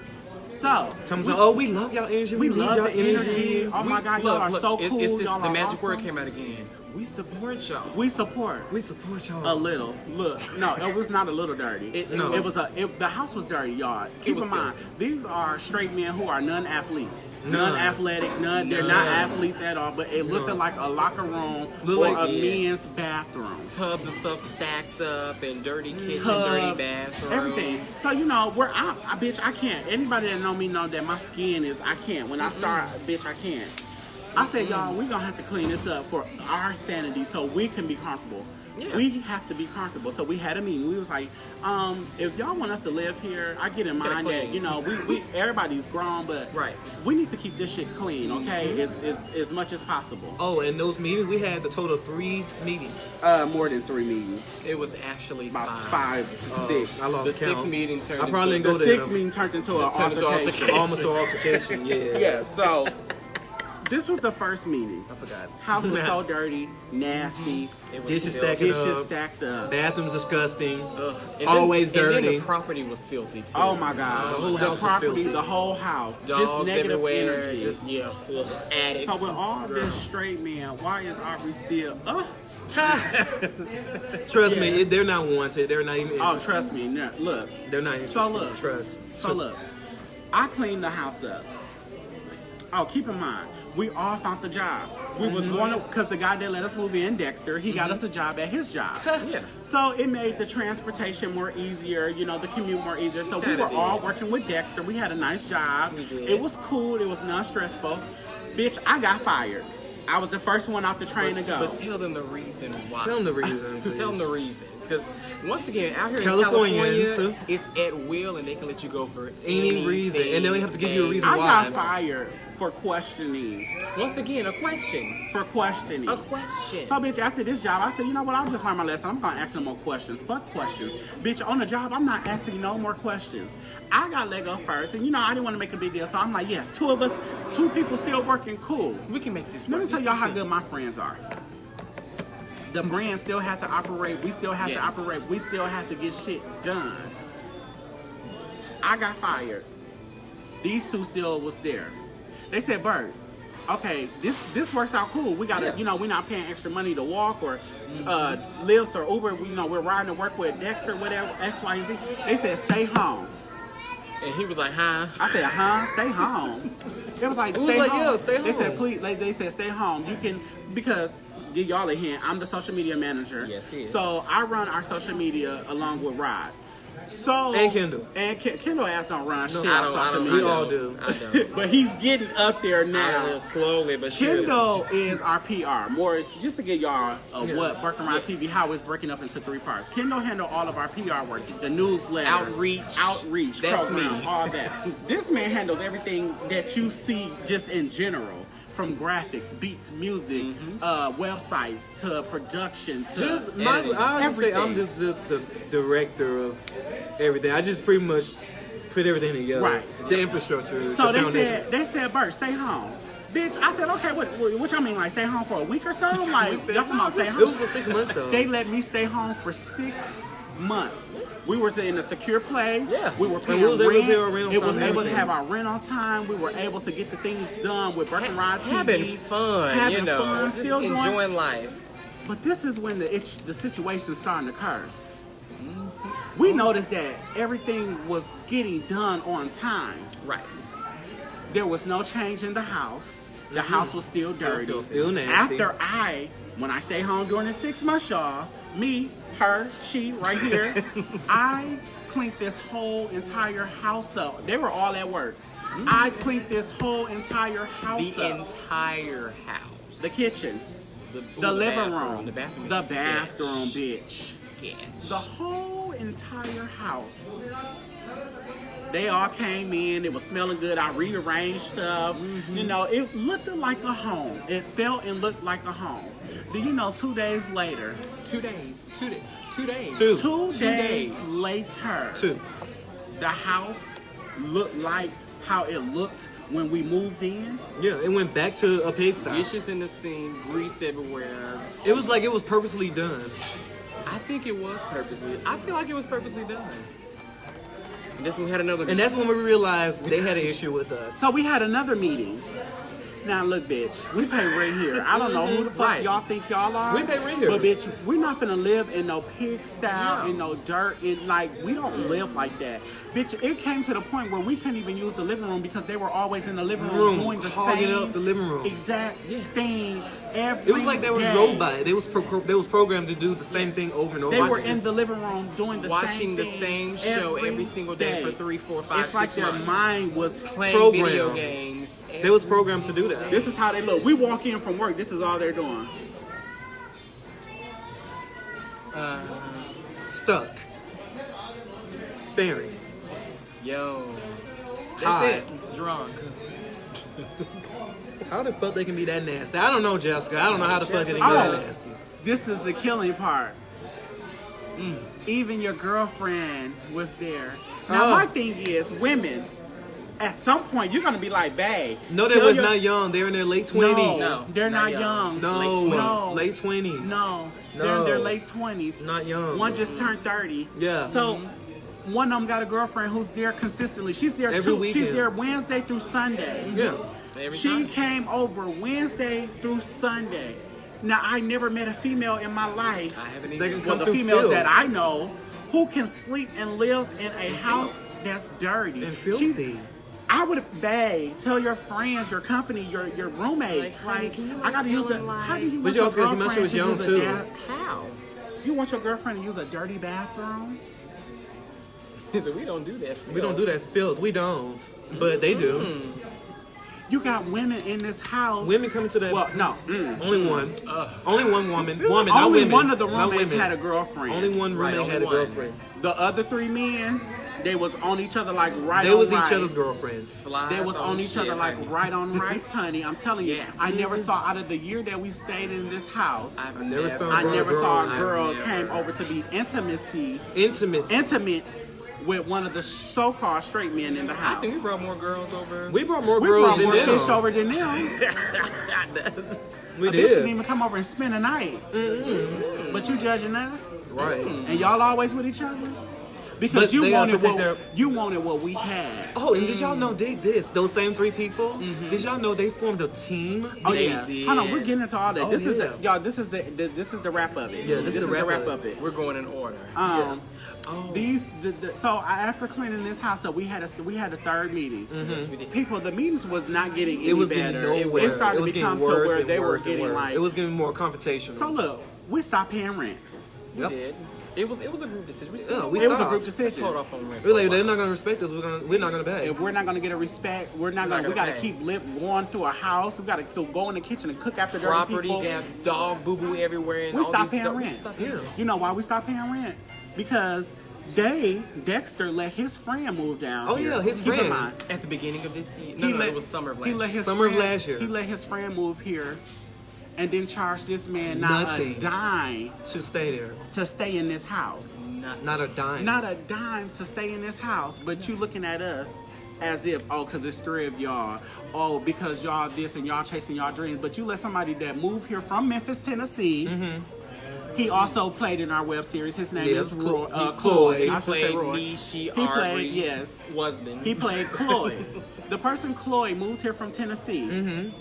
So, Tell me, oh, we love y'all energy. we We need love y'all the energy. Oh my God, y'all are so cool. It's this, y'all the are magic word awesome. came out again. We support y'all. We support. We support y'all. A little. Look, no, it was not a little dirty. No. The house was dirty, y'all. Keep was in mind, these are straight men who are non-athletes. None. Non-athletic, they're not athletes at all, but it looked like a locker room Look or like- a yeah. men's bathroom. Tubs and stuff stacked up, and dirty kitchen, Tub, dirty bathroom. everything. So bitch, I can't. Anybody that know me know that my skin is, I can't. When I start, bitch, I can't. I said, y'all, we're gonna have to clean this up for our sanity so we can be comfortable. Yeah. We have to be comfortable. So we had a meeting. We was like, if y'all want us to live here, I get in mind that, clean. you know, we everybody's grown, but Right. we need to keep this shit clean, okay? Mm-hmm. As much as possible. Oh, and those meetings, we had the total of 3 meetings. More than 3 meetings. It was actually About 5. 5 to 6. I lost The count. 6th meeting turned I probably into didn't The go there. 6th meeting turned into an turned into altercation. Almost an altercation, yeah. Yeah, so this was the first meeting. I forgot. House was so dirty, nasty, It was Dishes filthy. stacking dishes up. stacked up. Bathroom's disgusting. Ugh. And Always then, And dirty. then the property was filthy too. Oh my God. The whole The house was property, filthy. the whole house. Just Dogs negative everywhere. energy. Just addicts. So with all this straight, man, why is Aubrey still Trust me, they're not wanted. They're not even Oh, interested. trust me. No, look. They're not interested. look. Trust. So look, I cleaned the house up. Oh, keep in mind, we all found the job. We was going to, because the guy that let us move in, Dexter, he got us a job at his job. Yeah. So it made the transportation more easier, you know, the commute more easier. So we Kinda were all did. working with Dexter. We had a nice job. We did. It was cool. It was non-stressful. Bitch, I got fired. I was the first one off the train to go. But tell them the reason why. Tell them the reason, please. Tell them the reason. Because once again, out here Californians. in California, it's at will and they can let you go for Any reason. And they don't have to give you a reason I why. got fired for questioning. Once again, a question. For questioning. A question. So, bitch, after this job, I said, you know what? I'll just learn my lesson. I'm gonna ask no more questions. Fuck questions. Bitch, on the job, I'm not asking no more questions. I got let go first, and you know, I didn't want to make a big deal. So I'm like, yes, 2 of us, 2 people still working, cool. We can make this Let work. me tell This y'all is how good. good my friends are. The brand still had to operate. We still had to Yes. operate. We still had to get shit done. I got fired. These 2 still was there. They said, Bert, okay, this works out cool. We gotta, you know, we're not paying extra money to walk or Lyft or Uber. You know, we're riding to work with Dexter, whatever, X, Y, and Z. They said, stay home. And he was like, huh? I said, stay home. It was like, It was stay like, home. yeah, stay They said, home. please, like, they said, stay home. You can, because, give y'all a hint, I'm the social media manager. Yes, he is. So I run our social media along with Rod. So And Kendall. And Kendall ass don't run shit I on don't, social I don't, media. We all do. I don't. But he's getting up there now. Slowly but surely. Kendall is our PR. Morris, just to give y'all what Bkrtv Yes. TV, how it's breaking up into 3 parts. Kendall handle all of our PR work, the newsletter, Outreach. That's program, me. all that. This man handles everything that you see just in general, from graphics, beats, music, websites to production to Just, I just say I'm just the director of everything. I just pretty much put everything together. Right. The infrastructure, So the foundation. they said, Bert, stay home. Bitch, I said, okay, what y'all mean, like stay home for a week or so? Like, y'all talking about stay It home? was for 6 months though. They let me stay home for 6 months. We were in a secure place. Yeah. We were And paying we was able to rent. pay our rent on It time was and able to everything. have our rent on time. We were able to get the things done with Bkrtv TV. Having fun, Having you know. fun, Just still doing- enjoying life. But this is when the situation's starting to occur. We noticed that everything was getting done on time. Right. There was no change in the house. The house was still dirty. filthy. Still nasty. After when I stay home during the 6 months, y'all, me, her, she, right here, I cleaned this whole entire house up. They were all at work. I cleaned this whole entire house The up. entire house. The kitchen, Ooh, the living bathroom. room, The bathroom. the is bathroom, sketch. bitch. Sketch. The whole entire house. They all came in. It was smelling good. I rearranged stuff. You know, it looked like a home. It felt and looked like a home. Do you know 2 days later? 2 days. 2 days. 2 days. Two. 2 2 days days. later, 2. the house looked like how it looked when we moved in. Yeah, it went back to a pigsty. Dishes in the sink, grease everywhere. It was like it was purposely done. I think it was purposely. I feel like it was purposely done. And this one we had another. And that's when we realized they had an issue with us. So we had another meeting. Now look, bitch, we pay rent here. I don't know who the fuck Right. y'all think y'all are. We pay rent here. But bitch, we're not gonna live in no pigsty, in no dirt, we don't live like that. Bitch, it came to the point where we couldn't even use the living room because they were always in the living room doing the hogging same up the living room. exact thing every It was like they were day. robots. They was programmed to do the same thing over and over. They were Watch in this- the living room doing the watching same the thing same show every single day for 3, 4, 5, It's like 6 their months. mind was Playing Program. video games They was programmed to do that. This is how they look. We walk in from work. This is all they're doing. Stuck. Staring. Yo. That's High. it. Drunk. How the fuck they can be that nasty? I don't know, Jessica. I don't know how the fuck they can be Oh. that nasty. This is the killing part. Even your girlfriend was there. Now, Oh. my thing is, women, at some point, you're going to be like, babe. No, they tell was your- not young. They were in their late 20s. No, they're not young. No, Late 20s. late 20s. No, they're in their late 20s. Not young. One just turned 30. Yeah. So one of them got a girlfriend who's there consistently. She's there Every She's weekend. there Wednesday through Sunday. Yeah. She time. came over Wednesday through Sunday. Now, I never met a female in my life. I haven't They even. can Well, come the through females filth. that I know who can sleep and live in a house that's dirty. And filthy. I would have, babe, tell your friends, your company, your roommates. Like, honey, Like, can you, I gotta tell use it. them, like- How do you But want you your also gotta keep in mind she girlfriend was to young, use too. a How? You want your girlfriend to use a dirty bathroom? So we don't do that. We don't do that filth. We don't. But they do. You got women in this house. Women coming to that. Well, no. Only one. Only one woman. Woman, not Only women. one of the Not roommates women. had a girlfriend. Only one Right, roommate only had a one. girlfriend. The other three men, they was on each other like right They on was rice. each other's girlfriends. Flies They was on each shit, other like honey. right on rice, honey. I'm telling you, Yes. I never saw out of the year that we stayed in this house. I've never saw I never saw a I've girl never. came over to be intimate with one of the so-called straight men in the I house. think we brought more girls over. We brought more We girls brought than more them. fish over than them. We A bitch didn't did. even come over and spend a night. But you judging us, Right. and y'all always with each other because But they gotta protect their- you wanted what we had. Oh, and did y'all know they did? Those same three people? Did y'all know they formed a team? Oh They yeah. did. Hold on, we're getting into all that. Oh, This is yeah. the y'all. This is the wrap of it. Yeah, this is the wrap of it. We're going in order. Um, Oh. After cleaning this house up, we had a third meeting. Yes, we did. People, the meetings was not getting any It was better. getting nowhere. It started It was to become getting to worse where and they were worse and getting worse. like. It was getting more confrontational. So look, we stopped paying rent. We Yep. did. It was a group decision. We said, Yeah, we It was a stopped. group let's decision. hold off on rent. We're like, for a they're while. not gonna respect us. We're not gonna pay. If we're not gonna get a respect, we're not Not gonna. We gonna gotta pay. keep going through a house. We gotta go in the kitchen and cook after dirty Property, people. got dog boo boo everywhere, and We all stopped these paying stuff. rent. Yeah. You know why we stopped paying rent? Because Dexter let his friend move down. Oh, here. yeah, his Keep in friend. mind, At the beginning of this year, he no, let- it was summer of he last let year. his Summer of friend- last year. He let his friend move here, and then charge this man not Nothing. a dime To stay there. to stay in this house. Not a dime. Not a dime to stay in this house. But you looking at us as if, oh, because it's three of y'all. Oh, because y'all this and y'all chasing y'all dreams. But you let somebody that moved here from Memphis, Tennessee. He also played in our web series. His name Yes, is Roy, Cloyd. Cloyd. He I should say played Roy. Nishi He played, Arbery's yes. husband. He played Cloyd. The person Cloyd moved here from Tennessee.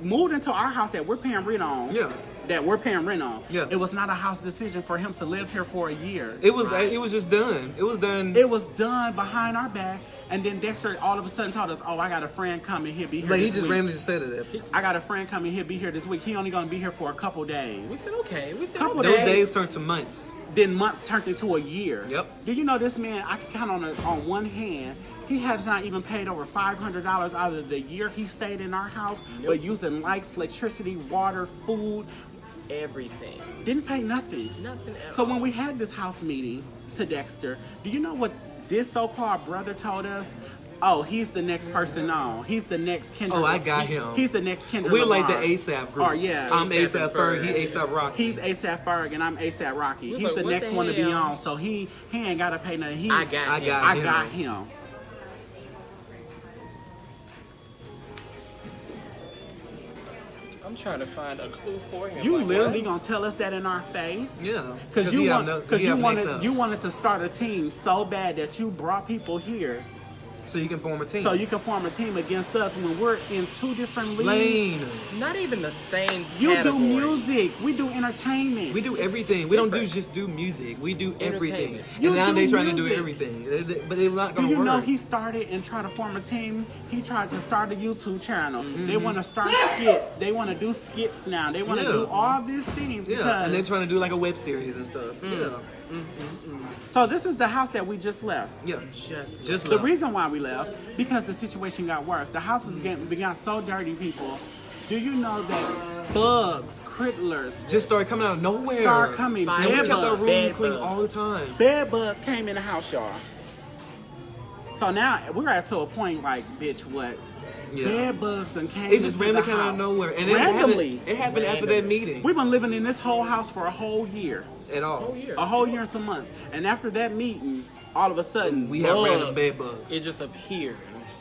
Moved into our house that we're paying rent on. Yeah. That we're paying rent on. Yeah. It was not a house decision for him to live here for a year. It was just done. It was done. It was done behind our back, and then Dexter all of a sudden told us, "Oh, I got a friend coming. He'll be here like he this just week. randomly just said it. I got a friend coming. He'll be here this week. He only gonna be here for a couple days." We said okay. We said Couple okay. Those days. days turned to months. Then months turned into a year. Yep. Do you know this man? I can count on one hand. He has not even paid over $500 out of the year he stayed in our house, but using lights, electricity, water, food. Everything. Didn't pay nothing. Nothing at So all. when we had this house meeting to Dexter, do you know what this so-called brother told us? Oh, he's the next person on. He's the next Kendrick. Oh, I got him. He's the next Kendrick. We're like the Lamar. ASAP group. Oh, yeah. I'm A$AP ASAP Ferg. He ASAP Rocky. He's ASAP Ferg and I'm ASAP Rocky. was He's like, the what next the one to be hell? on, so he ain't gotta pay nothing. I got him. I got him. I'm trying to find a clue for him. You Like, literally what? gonna tell us that in our face? Yeah. Because he you have no- because he you have wanted mix-up. you wanted to start a team so bad that you brought people here So you can form a team. so you can form a team against us when we're in two different leagues. Lane. Not even the same. You category. do music. We do entertainment. We do everything. We don't just do music. We do everything. Entertainment. You And now do they trying to do music. everything. But they're not Do gonna you work. know he started and tried to form a team? He tried to start a YouTube channel. They want to start skits. They want to do skits now. They want to Yeah. do all these things. Yeah, because, and they're trying to do like a web series and stuff. Yeah. So this is the house that we just left. Yeah. Just Just The love. reason why we we left? Because the situation got worse. The house was began so dirty, people. Do you know that bugs, critlers, Just started coming out of nowhere. start coming? And we Bed kept our bugs. room Bed clean bugs. all the time. Bed bugs came in the house, y'all. So now we're at to a point like, bitch, what? Yeah. Bed bugs done came. It just into randomly the came out of house. nowhere. And Randomly. it happened after that meeting. We've been living in this whole house for a whole year. At all. A whole year and some months. And after that meeting, all of a sudden, We have bugs, random bed bugs. It just appeared.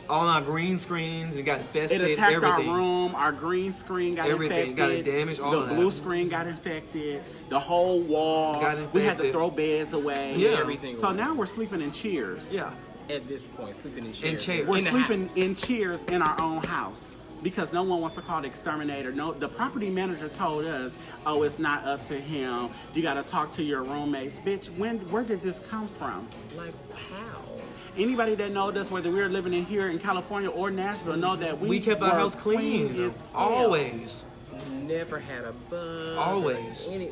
On our green screens, it got infested. it attacked everything. our room. Our green screen got Everything infected. got damaged, all the of that. blue screen got infected. The whole wall. Got We had to infected. throw beds away. Yeah. Everything. So was- now we're sleeping in chairs. Yeah. at this point, sleeping in chairs. chairs. We're in the sleeping house. in chairs in our own house because no one wants to call the exterminator. No, the property manager told us, "Oh, it's not up to him. You got to talk to your roommates." Bitch, where did this come from? Like how? Anybody that knows us, whether we're living in here in California or Nashville, know that We kept our were house clean. as hell. Always. Never had a bug. Always. Any,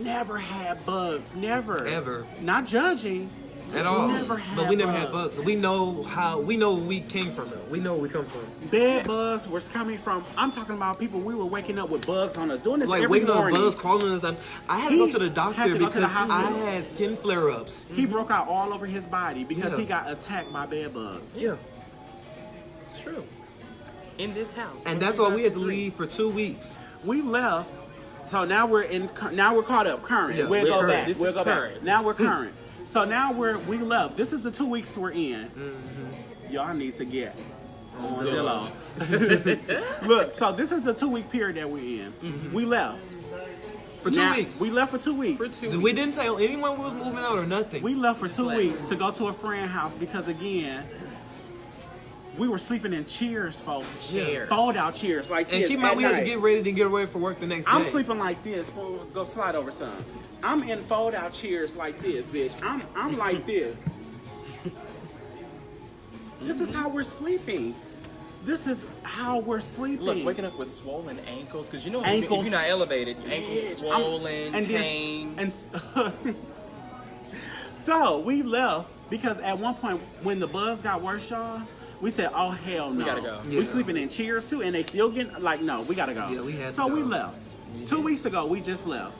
Never had bugs. Never. Ever. Not judging. At all. Never had But we never had bugs. We know where we came from. We know where we come from. Bed bugs was coming from. I'm talking about people. We were waking up with bugs on us, doing this Like every waking up morning. bugs crawling us. I had to go to the He doctor had to go to the because I hospital. had skin flare-ups. He broke out all over his body because Yeah. he got attacked by bed bugs. Yeah. it's true. In this house. And that's why we had to leave for 2 weeks. We left, so now we're caught up current. Yeah, we'll we're go current. back. This We'll is go current. back. Now we're current. So now we left. This is the 2 weeks we're in. Y'all need to get on Zillow. Look, so this is the 2 week period that we're in. We left. For 2 Now, weeks. We left for 2 weeks. For 2 We didn't tell anyone we was moving out or nothing. We left for 2 like- weeks to go to a friend's house because, again, we were sleeping in chairs, folks. Chairs. Fold out chairs like and this. keep in mind, at we had to night. get ready for work the next I'm day. sleeping like this. Fool, go slide over some. I'm in fold out chairs like this, bitch. I'm like this. This is how we're sleeping. This is how we're sleeping. Look, waking up with swollen ankles, because you know Ankles. if you're not elevated, ankles Bitch, swollen, and this- pain. and so we left because at one point when the buzz got worse, y'all, we said, "Oh hell no, gotta go." Yeah. We sleeping in chairs too, and they still getting like, no, we gotta go. Yeah, we had to So we go. left. 2 weeks ago, we just left.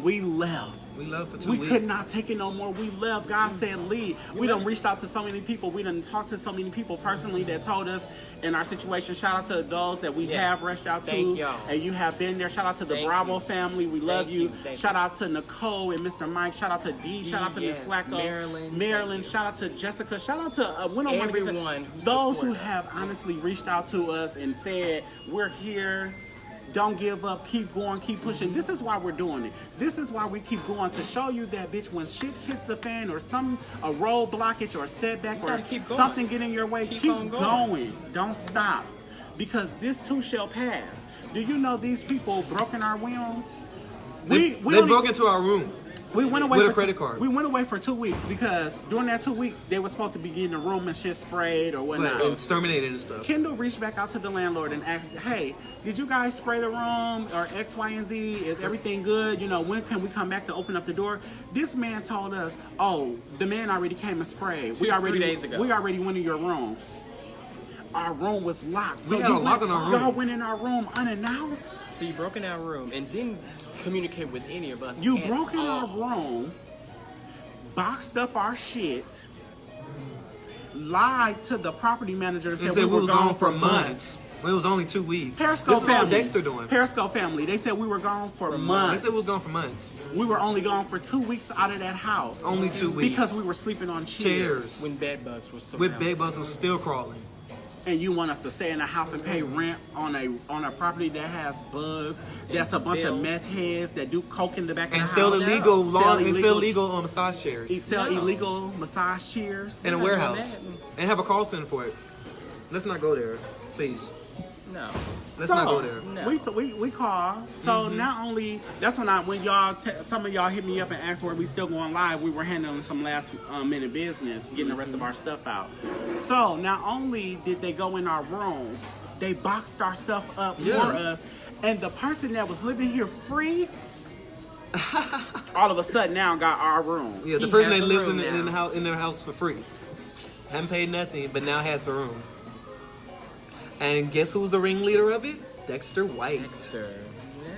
We left. We left for 2 We weeks. could not take it no more. We left. God said leave. We done reached out to so many people. We done talked to so many people personally that told us in our situation. Shout out to those that we Yes. have reached out to. Thank y'all. And you have been there. Shout out to the Thank Bravo you. family. We love Thank you. you. Thank Shout you. out to Nicole and Mr. Mike. Shout out to D. Shout out to Miss Yes. Slacko. Marilyn. Marilyn. Thank you. Shout out to Jessica. Shout out to we don't want to get to- Everyone who those who support us. have honestly reached out to us and said we're here. Don't give up, keep going, keep pushing. This is why we're doing it. This is why we keep going, to show you that, bitch, when shit hits a fan or a road blockage or a setback or gotta keep going. something get in your way, Keep keep on going. going. Don't stop. Because this too shall pass. Do you know these people broke in our will? They only- broke into our room. we went away with for a credit card. We went away for 2 weeks because during that 2 weeks they were supposed to be getting the room and shit sprayed or whatnot. Like, exterminated and stuff. Kendall reached back out to the landlord and asked, "Hey, did you guys spray the room or X, Y, and Z? Is everything good? You know, when can we come back to open up the door?" This man told us, "Oh, the man already came and sprayed. 3 days ago. We already went in your room. Our room was locked. We had a lock on our room. Y'all went in our room unannounced. So you broke in our room and didn't communicate with any of us. You at broke in our all. room, boxed up our shit, lied to the property manager and They said, said we were gone for months." When it was only 2 weeks. Periscope this is all family. Dexter doing. Periscope family. They said we were gone for They months. said we was gone for months. We were only gone for 2 weeks out of that house. Only 2 weeks. Because we were sleeping on chairs. Chairs. When bed bugs were so With bed bugs was still crawling. And you want us to stay in the house and pay rent on a property that has bugs, that's a bunch of filth. meth heads that do coke in the back of And the sell house. illegal Sell lawn and illegal- sell illegal massage chairs. Sell No. illegal massage chairs. In a not warehouse. doing And have a call center for it. Let's not go there. Please. No. Let's not go there. No. We call. So not only that's when y'all some of y'all hit me up and asked were we still going live. We were handling some last minute business, getting the rest of our stuff out. So not only did they go in our room, they boxed our stuff up Yeah. for us, and the person that was living here free, all of a sudden now got our room. Yeah, the He person has that a lives room in now. their house for free. Haven't paid nothing, but now has the room. And guess who's the ringleader of it? Dexter White. Dexter. Yeah.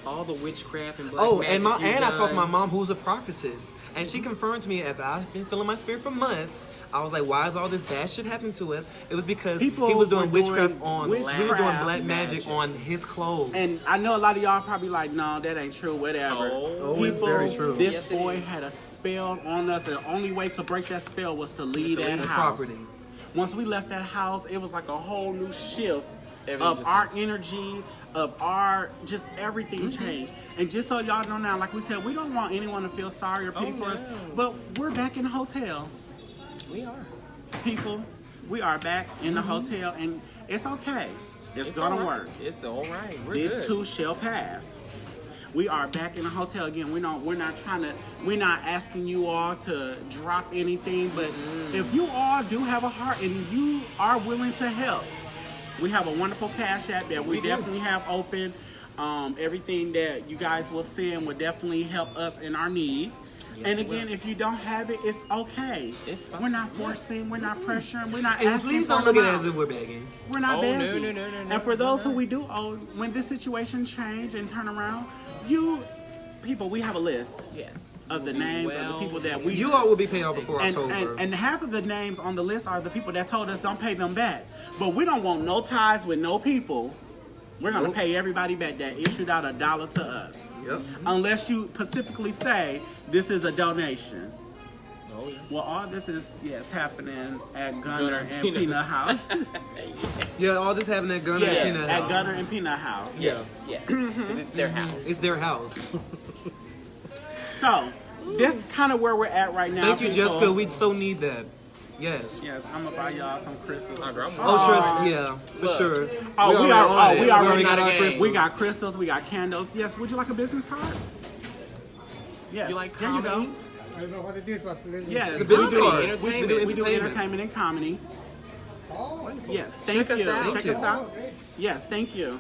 All the witchcraft and black Oh, magic and I you've talked to my done. mom, who's a prophetess, and she confirmed to me after I've been feeling my spirit for months. I was like, "Why is all this bad shit happening to us?" It was because People he was doing were witchcraft doing on. He was doing witchcraft black magic magic. on his clothes. And I know a lot of y'all probably like, no, that ain't true, whatever. Oh, it's very true. This Yes, it boy is. had a spell on us. The only way to break that spell was to leave that the house. property. Once we left that house, it was like a whole new shift Everything of just- our energy, of our, just everything changed. And just so y'all know now, like we said, we don't want anyone to feel sorry or pity for us, no. but we're back in the hotel. We are. People, we are back in the hotel, and it's okay. It's gonna all right. work. It's all right. We're This good. too shall pass. We are back in the hotel again. We're not asking you all to drop anything, but if you all do have a heart and you are willing to help, we have a wonderful Cash App that we We do. definitely have open. Everything that you guys will send will definitely help us in our need. Yes, And it again, will. if you don't have it, it's okay. It's fine. We're not forcing, we're not pressuring, we're not And asking please for don't an look at it amount. as if we're begging. We're not Oh, begging. no, And for we're those who not. we do owe, when this situation change and turn around, you people, we have a list Yes. of the We'll be names of the people that we You all will be paid off before and, October. and half of the names on the list are the people that told us don't pay them back. But we don't want no ties with no people. We're gonna Nope. pay everybody back that issued out $1 to us. Yep. Unless you specifically say this is a donation. Oh, yeah. Well, all this is happening at Gunner and Peanut. Peanut House. Yeah, all this happened at Gunner Yes, and Peanut at House. Gunner and Peanut House. Yes. Yes. 'Cause it's their house. It's their house. So, this kind of where we're at right now. Thank you, people. Jessica. We so need that. Yes. Yes, I'm gonna buy y'all some crystals. Oh, girl, I'm Oh, sure. Yeah, for Look. sure. Oh, we already already got our game. crystals. We got crystals. We got candles. Yes. Would you like a business card? Yes. You like there you comedy? go. I don't know what it is, but let me Yes. It's a business we do card. entertainment. We We do entertainment. entertainment and comedy. Oh, Yes. Thank Check us you. out. Check Thank us you. out. Yes. Thank you.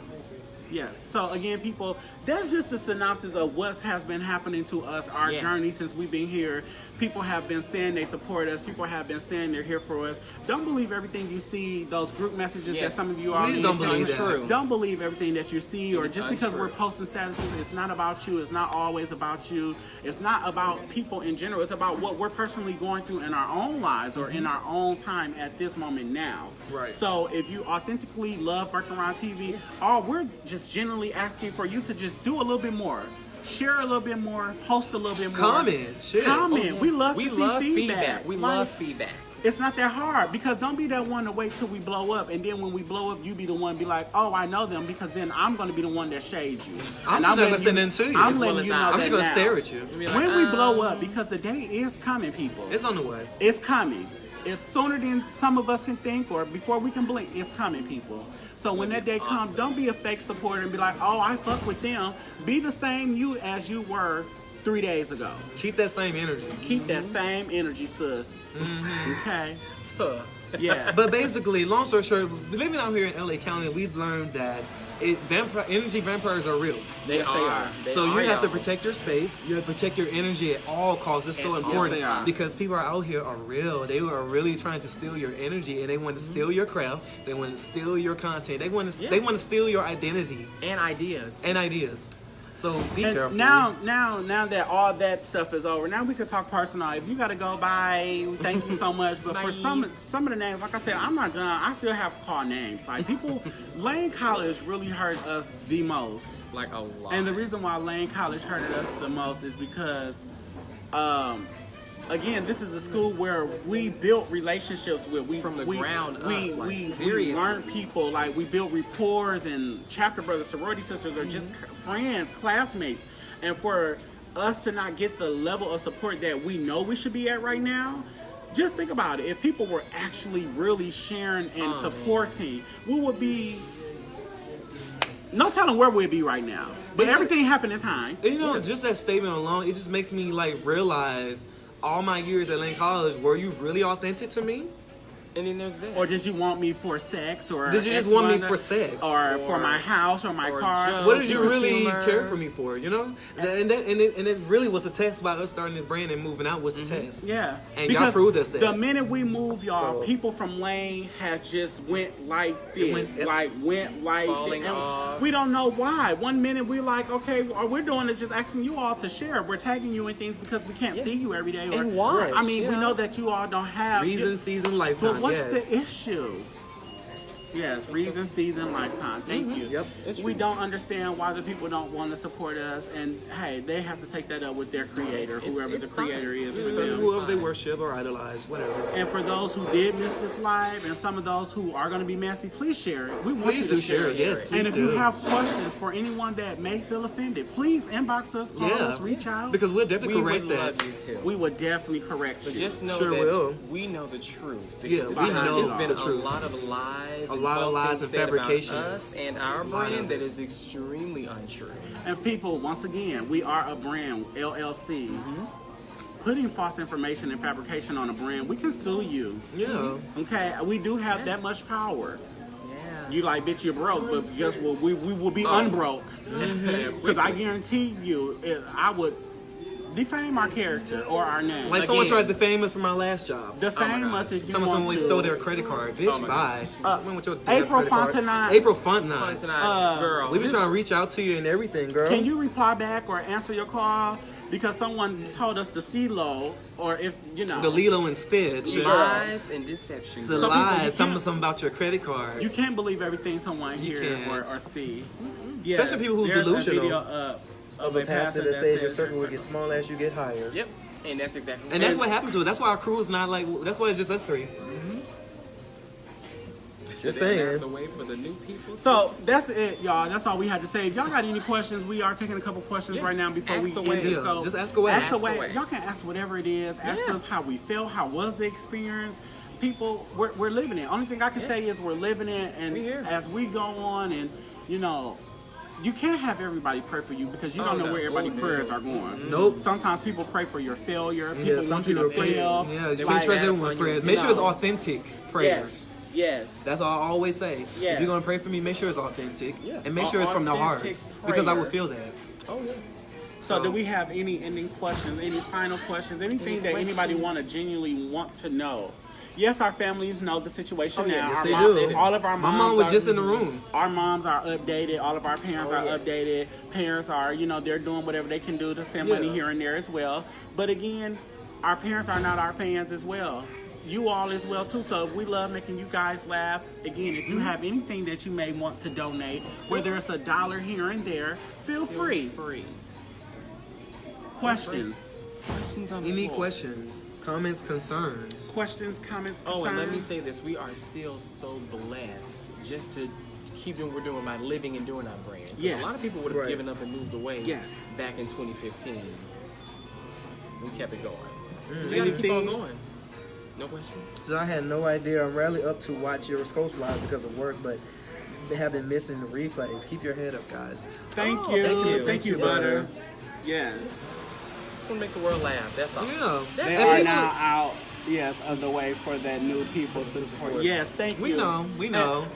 Yes. So again, people, that's just the synopsis of what has been happening to us, our Yes. journey since we've been here. People have been saying they support us. People have been saying they're here for us. Don't believe everything you see, those group messages that Yes. some of you are Please don't getting. believe that. Untrue. Don't believe everything that you see, or is just because untrue. we're posting statuses, it's not about you. It's not always about you. It's not about people in general. It's about what we're personally going through in our own lives or in our own time at this moment now. Right. So if you authentically love Bkrtv, all we're just generally asking for you to just do a little bit more. Share a little bit more, post a little bit more. Comment, share. Comment. We love to see feedback. We Like, love feedback. it's not that hard, because don't be that one to wait till we blow up, and then when we blow up, you be the one to be like, oh, I know them, because then I'm going to be the one that shades you. I'm And just not letting gonna send them to you. I'm As letting well you as know I- I'm that just gonna now. stare at you. Be like, When we blow up, because the day is coming, people. It's on the way. It's coming. It's sooner than some of us can think, or before we can blink. It's coming, people. So when that day comes, don't be a fake supporter and be like, oh, I fuck with them. Be the same you as you were 3 days ago. Keep that same energy. Keep that same energy, sis. Okay? Tuh. Yeah. But basically, long story short, living out here in LA County, we've learned that energy vampires are real. They Yes, they are. are. They So you are, have to y'all. protect your space. You have to protect your energy at all costs. It's so At all important times. because people are out here are real. They are really trying to steal your energy, and they want to steal your craft. They want to steal your content. They want to Yeah. they want to steal your identity And ideas. and ideas. So be And careful. now that all that stuff is over, now we can talk personal. If you gotta go, bye. Thank you so much. But for Bye. some of the names, like I said, I'm not done. I still have to call names. Like people, Lane College really hurt us the most. Like a lot. And the reason why Lane College hurted us the most is because, again, this is a school where we built relationships with. From the ground up, we, like, we seriously. learned people. Like we built rapport, and chapter brothers, sorority sisters, or just friends, classmates. And for us to not get the level of support that we know we should be at right now, just think about it. If people were actually really sharing and supporting, we would be. No telling where we'd be right now. But everything happened in time. And, you know, just that statement alone, it just makes me like realize all my years at Lane College, were you really authentic to me? And then there's that. Or did you want me for sex? Or Did you just want me for sex? Or for my house or my car? jokes. What did you really Humor. care for me for? You know, and it really was a test by us starting this brand and moving out was the test. Yeah. And y'all proved us that. The minute we moved, y'all, So- people from Lane has just went like this. Went like Falling this. And off. we don't know why. One minute we like, okay, all we're doing is just asking you all to share. We're tagging you in things because we can't see you every day. Or, And watch, I mean, we yeah. know that you all don't have Reason, season, lifetime. But what's yes. the issue? Yes, reason, season, lifetime. Thank you. Yep. We don't understand why the people don't want to support us, and hey, they have to take that up with their creator, whoever it's the creator fine. is. It's as really well. Whoever they worship or idolize, whatever. And for those who did miss this live, and some of those who are going to be messy, please share it. We want Please you to do share it. Yes, please And if do. you have questions for anyone that may feel offended, please inbox us, call us, reach out. Because we'll definitely We correct would that. love you too. We would definitely correct But you. just know Sure that will. we know the truth. Yeah, Because we know it's been the truth. a lot of lies. A and lot of false lies things and said about fabrications. us and our brand that is extremely untrue. And people, once again, we are a brand, LLC. Putting false information and fabrication on a brand, we can sue you. Yeah. Okay, we do have that much power. Yeah. You like, bitch, you're broke, but guess what? We will be unbroke. Because I guarantee you, I would defame our character or our name. Like someone Again. tried to defame us from our last job. Defame gosh. us if you Someone want to. stole their credit card. Bitch, Oh my bye. Went with your damn April credit card. Fontenot. April Fontenot. Tonight, girl. We've been trying to reach out to you and everything, girl. Can you reply back or answer your call? Because someone told us to stilo, or if, you know. The Lilo and Stitch. lies and deception. The Some people, lies. you Something, can't- something about your credit card. You can't believe everything someone You hears or can't. see. Especially people who's there's delusional. A video up Of a pastor that says your circle will circle get smaller as you get higher. Yep. And that's exactly And that's what happened to it. That's why our crew is not like. That's why it's just us three. Just They're saying. the way for the new people. So that's it, y'all. That's all we had to say. If y'all got any questions, we are taking a couple questions Yes, right now before we ask end away. this. Yeah, So just ask away. Ask Ask away. away. Y'all can ask whatever it is. Ask Yeah. us how we feel. How was the experience? People, we're living it. Only thing I can say is we're living it, and We here. as we go on, and you know. You can't have everybody pray for you because you don't know no. where everybody's Oh, no. prayers are going. Nope. Sometimes people pray for your failure. People Yeah, some want you people to pray. fail. Yeah, you Like- can trust everyone with prayers. Make sure it's No. authentic prayers. Yes. Yes. That's all I always say. If Yes. you're gonna pray for me, make sure it's authentic. Yeah. And make sure it's from the heart. Authentic Because I prayer. would feel that. Oh yes. So, do we have any ending questions, any final questions, anything that anybody want to genuinely want to know? Yes, our families know the situation Oh, yeah, now. yes, Our they moms- do. All of our My moms mom was are- just in the room. Our moms are updated. All of our parents Oh, are yes. updated. Parents are, they're doing whatever they can do to send money Yeah. here and there as well. But again, our parents are not our fans as well. You all as well too. So we love making you guys laugh. Again, if you have anything that you may want to donate, whether it's $1 here and there, feel free. Free. Questions. Questions on the Any floor. questions, comments, concerns? Questions, comments, Oh, and let me concerns? say this: we are still so blessed just to keep doing what we're doing by living and doing our brand. 'Cause Yes. A lot of people would have Right. given up and moved away. Yes. Back in 2015, we kept it going. We gotta keep Anything- on going. No questions. So I had no idea. I'm rarely up to watch your scopes live because of work, but they have been missing the replays. Keep your head up, guys. Thank Oh, you. thank you. Thank you, Butter. Yes. Just want to make the world laugh. That's all. Yeah. They And are people- now out, yes, of the way for that new people to support. Yes, thank you. We know.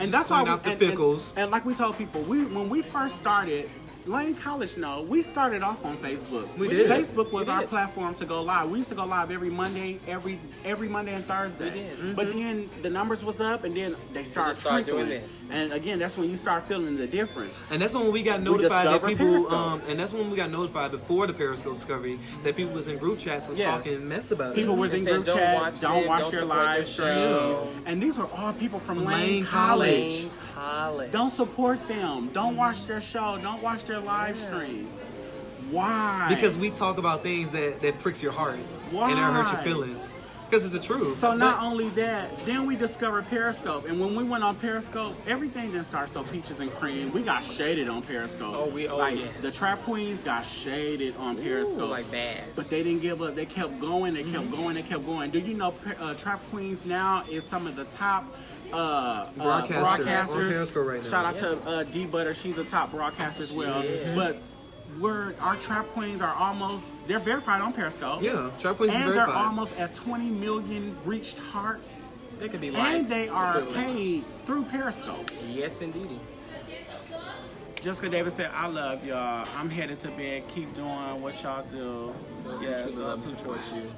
And Just that's why point out the and- fickles. And like we told people, when we first started, Lane College we started off on Facebook. We did. Facebook was We our did. platform to go live. We used to go live every Monday, every Monday and Thursday. We did. But then the numbers was up, and then they started just started doing trickling. this. And again, that's when you start feeling the difference. And that's when we got notified that discovered people, Periscope. and that's when we got notified before the Periscope discovery that people was in group chats was Yes. talking mess about People us. was They in said, group "Don't chat, watch don't them, watch don't their support live their stream. show." And these were all people from Lane Lane College. College. College. Don't support them. Don't watch their show. Don't watch their live stream. Why? Because we talk about things that pricks your heart Why? and that hurts your feelings. Because it's the truth. So not only that, then we discovered Periscope. And when we went on Periscope, everything didn't start so peaches and cream. We got shaded on Periscope. Oh, like yes. the Trap Queens got shaded on Periscope. Ooh, like bad. But they didn't give up. They kept going. They kept going. They kept going. Do you know Trap Queens now is some of the top Broadcasters on Periscope right now. Shout out to D Butter. She's a top broadcaster as well. But our Trap Queens are they're verified on Periscope. Yeah, Trap Queens is And they're verified. almost at 20 million reached hearts. They could be And likes. they are Really. paid through Periscope. Yes, indeed. Jessica Davis said, I love y'all. I'm headed to bed. Keep doing what y'all do. Those who Yeah, truly love those and who support truly you.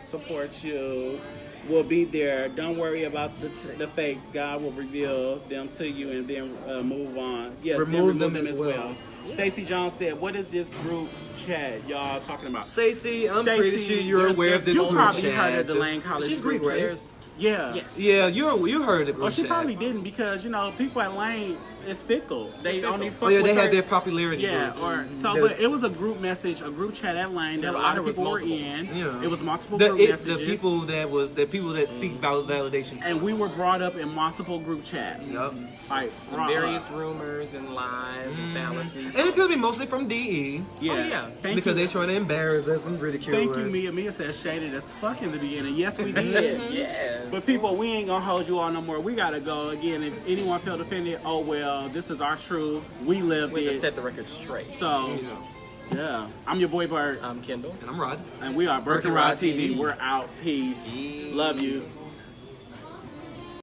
support you. We'll be there. Don't worry about the fakes. God will reveal them to you and then move on. Yes, then Remove them as well. Stacey Jones said, what is this group chat y'all talking about? Stacey, I'm pretty Stacey, sure you're there's- aware of this You group probably chat. heard of the Lane College She's group Greek, right? There's Yeah. yes. Yeah, you heard of the group Well, she chat. probably didn't because, you know, people at Lane is fickle. They Fickle. only fuck Oh yeah, with they had certain- their popularity Yeah, groups. or so, The- but it was a group message, a group chat at Lane that a lot of was people were multiple. in. Yeah. It was multiple the, group it, messages. the people that seek validation. And we were brought up in multiple group chats. Yup. Like, brought Various up. rumors and lies and fallacies. And it could be mostly from DE Yes. Oh, yeah. Thank because you. they're trying to embarrass Embarrass us and ridicule Thank us. you, Mia. Mia said shaded as fuck in the beginning. Yes, we did. Yes. But people, we ain't gonna hold you on no more. We gotta go. Again, if anyone felt offended, oh well, this is our truth. We lived We can it. set the record straight. So, yeah. I'm your boy Bert, I'm Kendall. And I'm Rod. and we are Bkrtv. We're out. Peace. Love you.